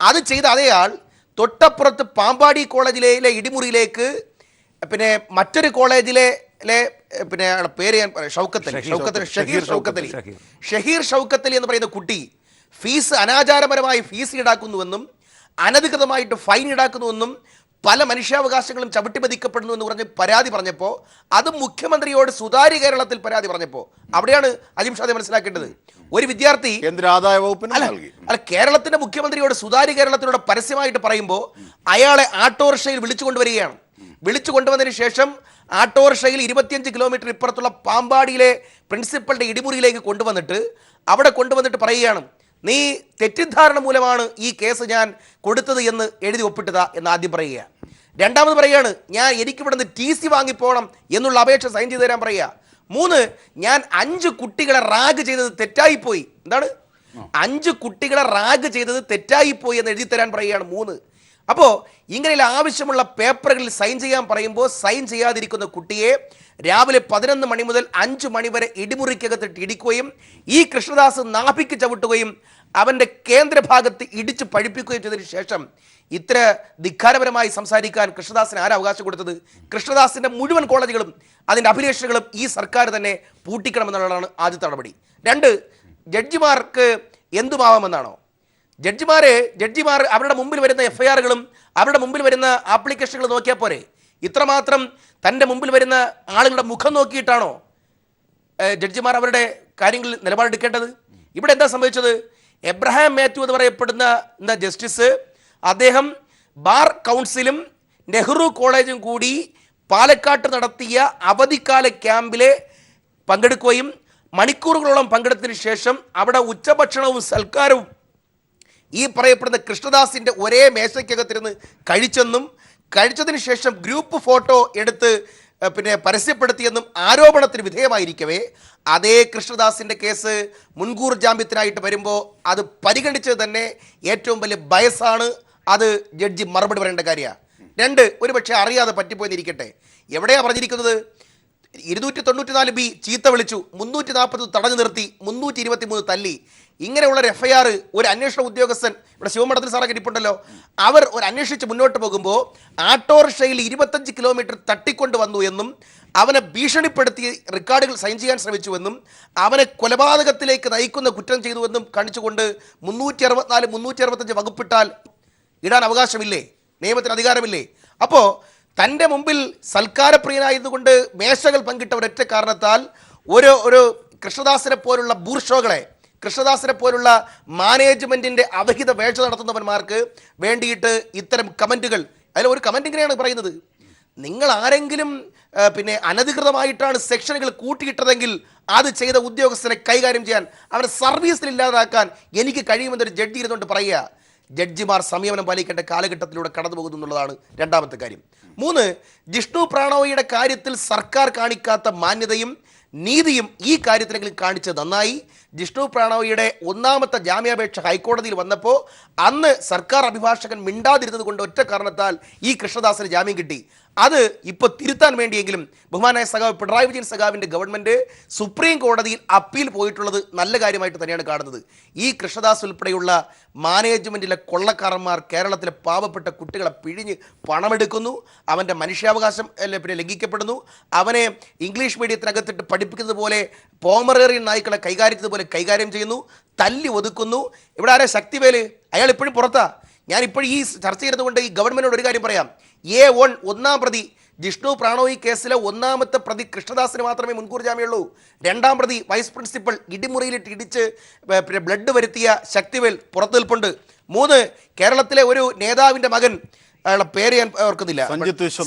അത് ചെയ്ത അതേ ആൾ തൊട്ടപ്പുറത്ത് പാമ്പാടി കോളേജിലെ ഇടിമുറിയിലേക്ക് പിന്നെ മറ്റൊരു കോളേജിലെ പിന്നെ പേര് ഞാൻ ഷഹീർ ഷൗക്കത്തലി എന്ന് പറയുന്ന കുട്ടി ഫീസ് അനാചാരപരമായി ഫീസ് ഈടാക്കുന്നുവെന്നും അനധികൃതമായിട്ട് ഫൈൻ ഈടാക്കുന്നുവെന്നും പല മനുഷ്യാവകാശങ്ങളും ചവിട്ടിമതിക്കപ്പെടുന്നു എന്ന് പറഞ്ഞ് പരാതി പറഞ്ഞപ്പോൾ, അത് മുഖ്യമന്ത്രിയോട് സുതാര്യ കേരളത്തിൽ പരാതി പറഞ്ഞപ്പോൾ അവിടെയാണ് അജിം ഷാദെ മനസ്സിലാക്കേണ്ടത്. ഒരു വിദ്യാർത്ഥി കേന്ദ്ര ആദായ വകുപ്പിന് അല്ല കേരളത്തിന്റെ മുഖ്യമന്ത്രിയോട് സുതാര്യ കേരളത്തിലൂടെ പരസ്യമായിട്ട് പറയുമ്പോൾ അയാളെ ആട്ടോറിക്ഷയിൽ വിളിച്ചുകൊണ്ടുവരികയാണ്. വിളിച്ചു കൊണ്ടുവന്നതിന് ശേഷം ആട്ടോറിക്ഷയിൽ 25 കിലോമീറ്റർ ഇപ്പുറത്തുള്ള പാമ്പാടിയിലെ പ്രിൻസിപ്പളുടെ ഇടിമുറിയിലേക്ക് കൊണ്ടുവന്നിട്ട് അവിടെ കൊണ്ടുവന്നിട്ട് പറയുകയാണ്, നീ തെറ്റിദ്ധാരണ മൂലമാണ് ഈ കേസ് ഞാൻ കൊടുത്തത് എന്ന് എഴുതി ഒപ്പിട്ടതാ എന്ന് ആദ്യം പറയുക. രണ്ടാമത് പറയുകയാണ്, എനിക്കിവിടുന്ന് TC വാങ്ങിപ്പോണം എന്നുള്ള അപേക്ഷ സൈൻ ചെയ്ത് തരാൻ പറയുക. 3, ഞാൻ 5 കുട്ടികളെ റാഗ് ചെയ്തത് തെറ്റായിപ്പോയി. എന്താണ് 5 കുട്ടികളെ റാഗ് ചെയ്തത് തെറ്റായിപ്പോയി എന്ന് എഴുതി തരാൻ പറയുകയാണ് 3. അപ്പോൾ ഇങ്ങനെയുള്ള ആവശ്യമുള്ള പേപ്പറുകളിൽ സൈൻ ചെയ്യാൻ പറയുമ്പോൾ സൈൻ ചെയ്യാതിരിക്കുന്ന കുട്ടിയെ രാവിലെ 11 മണി മുതൽ 5 മണി വരെ ഇടിമുറിക്കകത്തിട്ട് ഇടിക്കുകയും ഈ കൃഷ്ണദാസ് നാഭിക്ക് ചവിട്ടുകയും അവൻ്റെ കേന്ദ്രഭാഗത്ത് ഇടിച്ച് പഴിപ്പിക്കുകയും ചെയ്തതിന് ശേഷം ഇത്ര ധിക്കാരപരമായി സംസാരിക്കാൻ കൃഷ്ണദാസിന് ആരാ അവകാശം കൊടുത്തത്? കൃഷ്ണദാസിൻ്റെ മുഴുവൻ കോളേജുകളും അതിൻ്റെ അഭിലേഷകളും ഈ സർക്കാർ തന്നെ പൂട്ടിക്കണമെന്നുള്ളതാണ് ആദ്യത്തെ നടപടി. 2, ജഡ്ജിമാർക്ക് എന്തുമാവാമെന്നാണോ? ജഡ്ജിമാർ അവരുടെ മുമ്പിൽ വരുന്ന FIRകളും അവരുടെ മുമ്പിൽ വരുന്ന ആപ്ലിക്കേഷനുകൾ നോക്കിയാൽ പോരെ? ഇത്രമാത്രം തൻ്റെ മുമ്പിൽ വരുന്ന ആളുകളുടെ മുഖം നോക്കിയിട്ടാണോ ജഡ്ജിമാർ അവരുടെ കാര്യങ്ങളിൽ നിലപാടെടുക്കേണ്ടത്? ഇവിടെ എന്താ സംഭവിച്ചത്? എബ്രഹാം മാത്യു എന്ന് പറയപ്പെടുന്ന ജസ്റ്റിസ്, അദ്ദേഹം ബാർ കൗൺസിലും നെഹ്റു കോളേജും കൂടി പാലക്കാട്ട് നടത്തിയ അവധിക്കാല ക്യാമ്പിലെ പങ്കെടുക്കുകയും മണിക്കൂറുകളോളം പങ്കെടുത്തതിന് ശേഷം അവിടെ ഉച്ചഭക്ഷണവും സൽക്കാരവും ഈ പറയപ്പെടുന്ന കൃഷ്ണദാസിൻ്റെ ഒരേ മേശയ്ക്കകത്തിരുന്ന് കഴിച്ചതിന് ശേഷം ഗ്രൂപ്പ് ഫോട്ടോ എടുത്ത് പിന്നെ പരസ്യപ്പെടുത്തിയെന്നും ആരോപണത്തിന് വിധേയമായിരിക്കവേ അതേ കൃഷ്ണദാസിൻ്റെ കേസ് മുൻകൂർ ജാമ്യത്തിനായിട്ട് വരുമ്പോൾ അത് പരിഗണിച്ചത് തന്നെ ഏറ്റവും വലിയ ബയസാണ്. അത് ജഡ്ജി മറുപടി പറയേണ്ട കാര്യമാണ്. 2, ഒരു പക്ഷേ അറിയാതെ പറ്റിപ്പോയെന്നിരിക്കട്ടെ, എവിടെയാണ് പറഞ്ഞിരിക്കുന്നത്? 294B ചീത്ത വിളിച്ചു, 340 തടഞ്ഞു നിർത്തി, 323 തല്ലി. ഇങ്ങനെയുള്ള ഒരു FIR ഒരു അന്വേഷണ ഉദ്യോഗസ്ഥൻ, ഇവിടെ ശിവമഠത്തിൽ സാറൊക്കെ ഇരിപ്പുണ്ടല്ലോ, അവർ ഒരു അന്വേഷിച്ച് മുന്നോട്ട് പോകുമ്പോൾ ആട്ടോറിക്ഷയിൽ 25 കിലോമീറ്റർ തട്ടിക്കൊണ്ട് വന്നു എന്നും അവനെ ഭീഷണിപ്പെടുത്തി റെക്കോർഡുകൾ സൈൻ ചെയ്യാൻ ശ്രമിച്ചുവെന്നും അവനെ കൊലപാതകത്തിലേക്ക് നയിക്കുന്ന കുറ്റം ചെയ്തുവെന്നും കാണിച്ചുകൊണ്ട് 364, 365 വകുപ്പിട്ടാൽ ഇടാൻ അവകാശമില്ലേ? നിയമത്തിന് അധികാരമില്ലേ? അപ്പോൾ തൻ്റെ മുമ്പിൽ സൽക്കാരപ്രിയനായതുകൊണ്ട് മേശകൾ പങ്കിട്ട ഒരൊറ്റ കാരണത്താൽ ഒരു കൃഷ്ണദാസിനെ പോലുള്ള ബൂർഷോകളെ കൃഷ്ണദാസിനെ പോലുള്ള മാനേജ്മെന്റിന്റെ അവഹിത വേഴ്ച നടത്തുന്നവന്മാർക്ക് വേണ്ടിയിട്ട് ഇത്തരം കമന്റുകൾ, അതിൽ ഒരു കമന്റ് ഇങ്ങനെയാണ് പറയുന്നത്: നിങ്ങൾ ആരെങ്കിലും പിന്നെ അനധികൃതമായിട്ടാണ് സെക്ഷനുകൾ കൂട്ടിയിട്ടതെങ്കിൽ അത് ചെയ്ത ഉദ്യോഗസ്ഥനെ കൈകാര്യം ചെയ്യാൻ, അവരെ സർവീസിൽ ഇല്ലാതാക്കാൻ എനിക്ക് കഴിയുമെന്നൊരു ജഡ്ജി ഇരുന്നുകൊണ്ട് പറയുക. ജഡ്ജിമാർ സംയമനം പാലിക്കേണ്ട കാലഘട്ടത്തിലൂടെ കടന്നു പോകുന്നു എന്നുള്ളതാണ് രണ്ടാമത്തെ കാര്യം. 3, ജിഷ്ണു പ്രണോയിയുടെ കാര്യത്തിൽ സർക്കാർ കാണിക്കാത്ത മാന്യതയും നീതിയും ഈ കാര്യത്തിലെങ്കിലും കാണിച്ചത് നന്നായി. ജിഷ്ണു പ്രണോയിയുടെ ഒന്നാമത്തെ ജാമ്യാപേക്ഷ ഹൈക്കോടതിയിൽ വന്നപ്പോൾ അന്ന് സർക്കാർ അഭിഭാഷകൻ മിണ്ടാതിരുന്നത് കൊണ്ട് ഒറ്റ കാരണത്താൽ ഈ കൃഷ്ണദാസിന് ജാമ്യം കിട്ടി. അത് ഇപ്പോൾ തിരുത്താൻ വേണ്ടിയെങ്കിലും ബഹുമാനായ സഖാവ് പിണറായി വിജയൻ സഖാവിൻ്റെ ഗവൺമെൻറ് സുപ്രീം കോടതിയിൽ അപ്പീൽ പോയിട്ടുള്ളത് നല്ല കാര്യമായിട്ട് തന്നെയാണ് കാണുന്നത്. ഈ കൃഷ്ണദാസ് ഉൾപ്പെടെയുള്ള മാനേജ്മെൻറ്റിലെ കൊള്ളക്കാരന്മാർ കേരളത്തിലെ പാവപ്പെട്ട കുട്ടികളെ പിഴിഞ്ഞ് പണമെടുക്കുന്നു, അവൻ്റെ മനുഷ്യാവകാശം പിന്നെ ലംഘിക്കപ്പെടുന്നു, അവനെ ഇംഗ്ലീഷ് മീഡിയത്തിനകത്തിട്ട് പഠിപ്പിക്കുന്നത് പോലെ പോമറേറിയൻ നായ്ക്കളെ കൈകാര്യത്തിന് പോലെ കൈകാര്യം ചെയ്യുന്നു, തല്ലി ഒതുക്കുന്നു. ഇവിടെ ആരെ ശക്തിവേല്, അയാൾ ഇപ്പോഴും പുറത്താ. ഞാൻ ഇപ്പോഴും ഈ ചർച്ച ചെയ്തുകൊണ്ട് ഈ ഗവൺമെൻറ്റിനോട് ഒരു കാര്യം പറയാം. A1 ഒന്നാം പ്രതി ജിഷ്ണു പ്രണോയി കേസിലെ ഒന്നാമത്തെ പ്രതി കൃഷ്ണദാസിന് മാത്രമേ മുൻകൂർ ജാമ്യമുള്ളൂ. രണ്ടാം പ്രതി വൈസ് പ്രിൻസിപ്പൽ ഇടിമുറിയിലിട്ട് ഇടിച്ച് പിന്നെ ബ്ലഡ് വരുത്തിയ ശക്തിവേൽ പുറത്തു നിൽപ്പുണ്ട്. 3, കേരളത്തിലെ ഒരു നേതാവിന്റെ മകൻ, അയാളുടെ പേര് ഞാൻ ഓർക്കുന്നില്ല,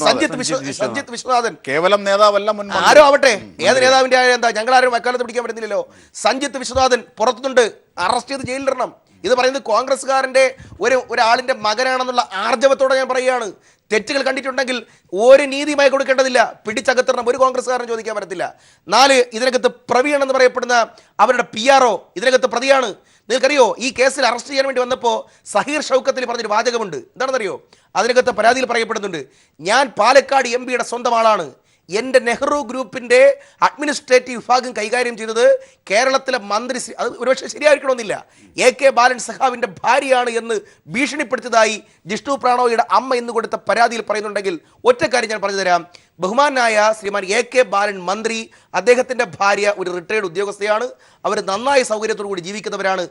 സഞ്ജിത്ത് വിശ്വനാഥൻ, കേവലം നേതാവല്ല, ആരോ ആവട്ടെ, ഏത് നേതാവിന്റെ എന്താ, ഞങ്ങൾ ആരും വക്കാലത്ത് പിടിക്കാൻ പറ്റുന്നില്ലല്ലോ. സഞ്ജിത്ത് വിശ്വനാഥൻ പുറത്തുണ്ട്, അറസ്റ്റ് ചെയ്ത് ജയിലിലിടണം. ഇത് പറയുന്നത് കോൺഗ്രസ്സുകാരൻ്റെ ഒരാളിൻ്റെ മകനാണെന്നുള്ള ആർജവത്തോടെ ഞാൻ പറയുകയാണ്. തെറ്റുകൾ കണ്ടിട്ടുണ്ടെങ്കിൽ ഒരു നീതിയുമായി കൊടുക്കേണ്ടതില്ല, പിടിച്ചകത്തിടണം, ഒരു കോൺഗ്രസ്സുകാരൻ ചോദിക്കാൻ പറ്റത്തില്ല. 4, ഇതിനകത്ത് പ്രവീൺ എന്ന് പറയപ്പെടുന്ന അവരുടെ PRO ഇതിനകത്ത് പ്രതിയാണ്. നിങ്ങൾക്കറിയോ, ഈ കേസിൽ അറസ്റ്റ് ചെയ്യാൻ വേണ്ടി വന്നപ്പോൾ സഹീർ ഷൗക്കത്തിൽ പറഞ്ഞൊരു വാചകമുണ്ട്. എന്താണെന്നറിയോ? അതിനകത്ത് പരാതിയിൽ പറയപ്പെടുന്നുണ്ട്, ഞാൻ പാലക്കാട് MP സ്വന്തം ആളാണ്, എൻ്റെ നെഹ്റു ഗ്രൂപ്പിൻ്റെ അഡ്മിനിസ്ട്രേറ്റീവ് വിഭാഗം കൈകാര്യം ചെയ്തത് കേരളത്തിലെ മന്ത്രി, അത് ഒരുപക്ഷെ ശരിയായിരിക്കണമെന്നില്ല, AK ബാലൻ സഖാവിൻ്റെ ഭാര്യയാണ് എന്ന് ഭീഷണിപ്പെടുത്തിയതായി ജിഷ്ണു പ്രണോയിയുടെ അമ്മ ഇന്ന് കൊടുത്ത പരാതിയിൽ പറയുന്നുണ്ടെങ്കിൽ ഒറ്റ കാര്യം ഞാൻ പറഞ്ഞു തരാം. ബഹുമാനായ ശ്രീമാൻ AK ബാലൻ മന്ത്രി, അദ്ദേഹത്തിൻ്റെ ഭാര്യ ഒരു റിട്ടയർഡ് ഉദ്യോഗസ്ഥയാണ്. അവർ നന്നായി സൗകര്യത്തോടു കൂടി ജീവിക്കുന്നവരാണ്.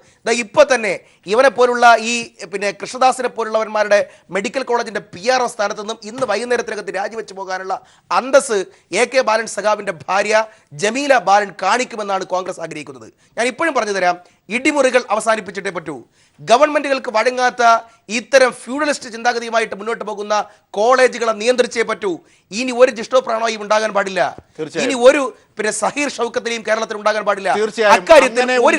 ഇപ്പോൾ തന്നെ ഇവനെ പോലുള്ള ഈ പിന്നെ കൃഷ്ണദാസിനെ പോലുള്ളവന്മാരുടെ മെഡിക്കൽ കോളേജിൻ്റെ PRO സ്ഥാനത്ത് നിന്നും ഇന്ന് വൈകുന്നേരത്തിനകത്ത് രാജിവെച്ച് പോകാനുള്ള അന്തസ് AK ബാലൻ സഖാവിൻ്റെ ഭാര്യ ജമീല ബാലൻ കാണിക്കുമെന്നാണ് കോൺഗ്രസ് ആഗ്രഹിക്കുന്നത്. ഞാൻ ഇപ്പോഴും പറഞ്ഞു തരാം, ഇടിമുറികൾ അവസാനിപ്പിച്ചിട്ടേ പറ്റൂ. ഗവൺമെന്റുകൾക്ക് വഴങ്ങാത്ത ഇത്തരം ഫ്യൂഡലിസ്റ്റ് ചിന്താഗതിയുമായിട്ട് മുന്നോട്ട് പോകുന്ന കോളേജുകളെ നിയന്ത്രിച്ചേ പറ്റൂ. ഇനി ഒരു ജിഷ്ണു പ്രണോയും ഉണ്ടാകാൻ പാടില്ല, ഇനി ഒരു പിന്നെ സഹീർ ഷൗക്കത്തിനെയും കേരളത്തിൽ ഉണ്ടാകാൻ പാടില്ല. അക്കാര്യത്തിൽ ഒരു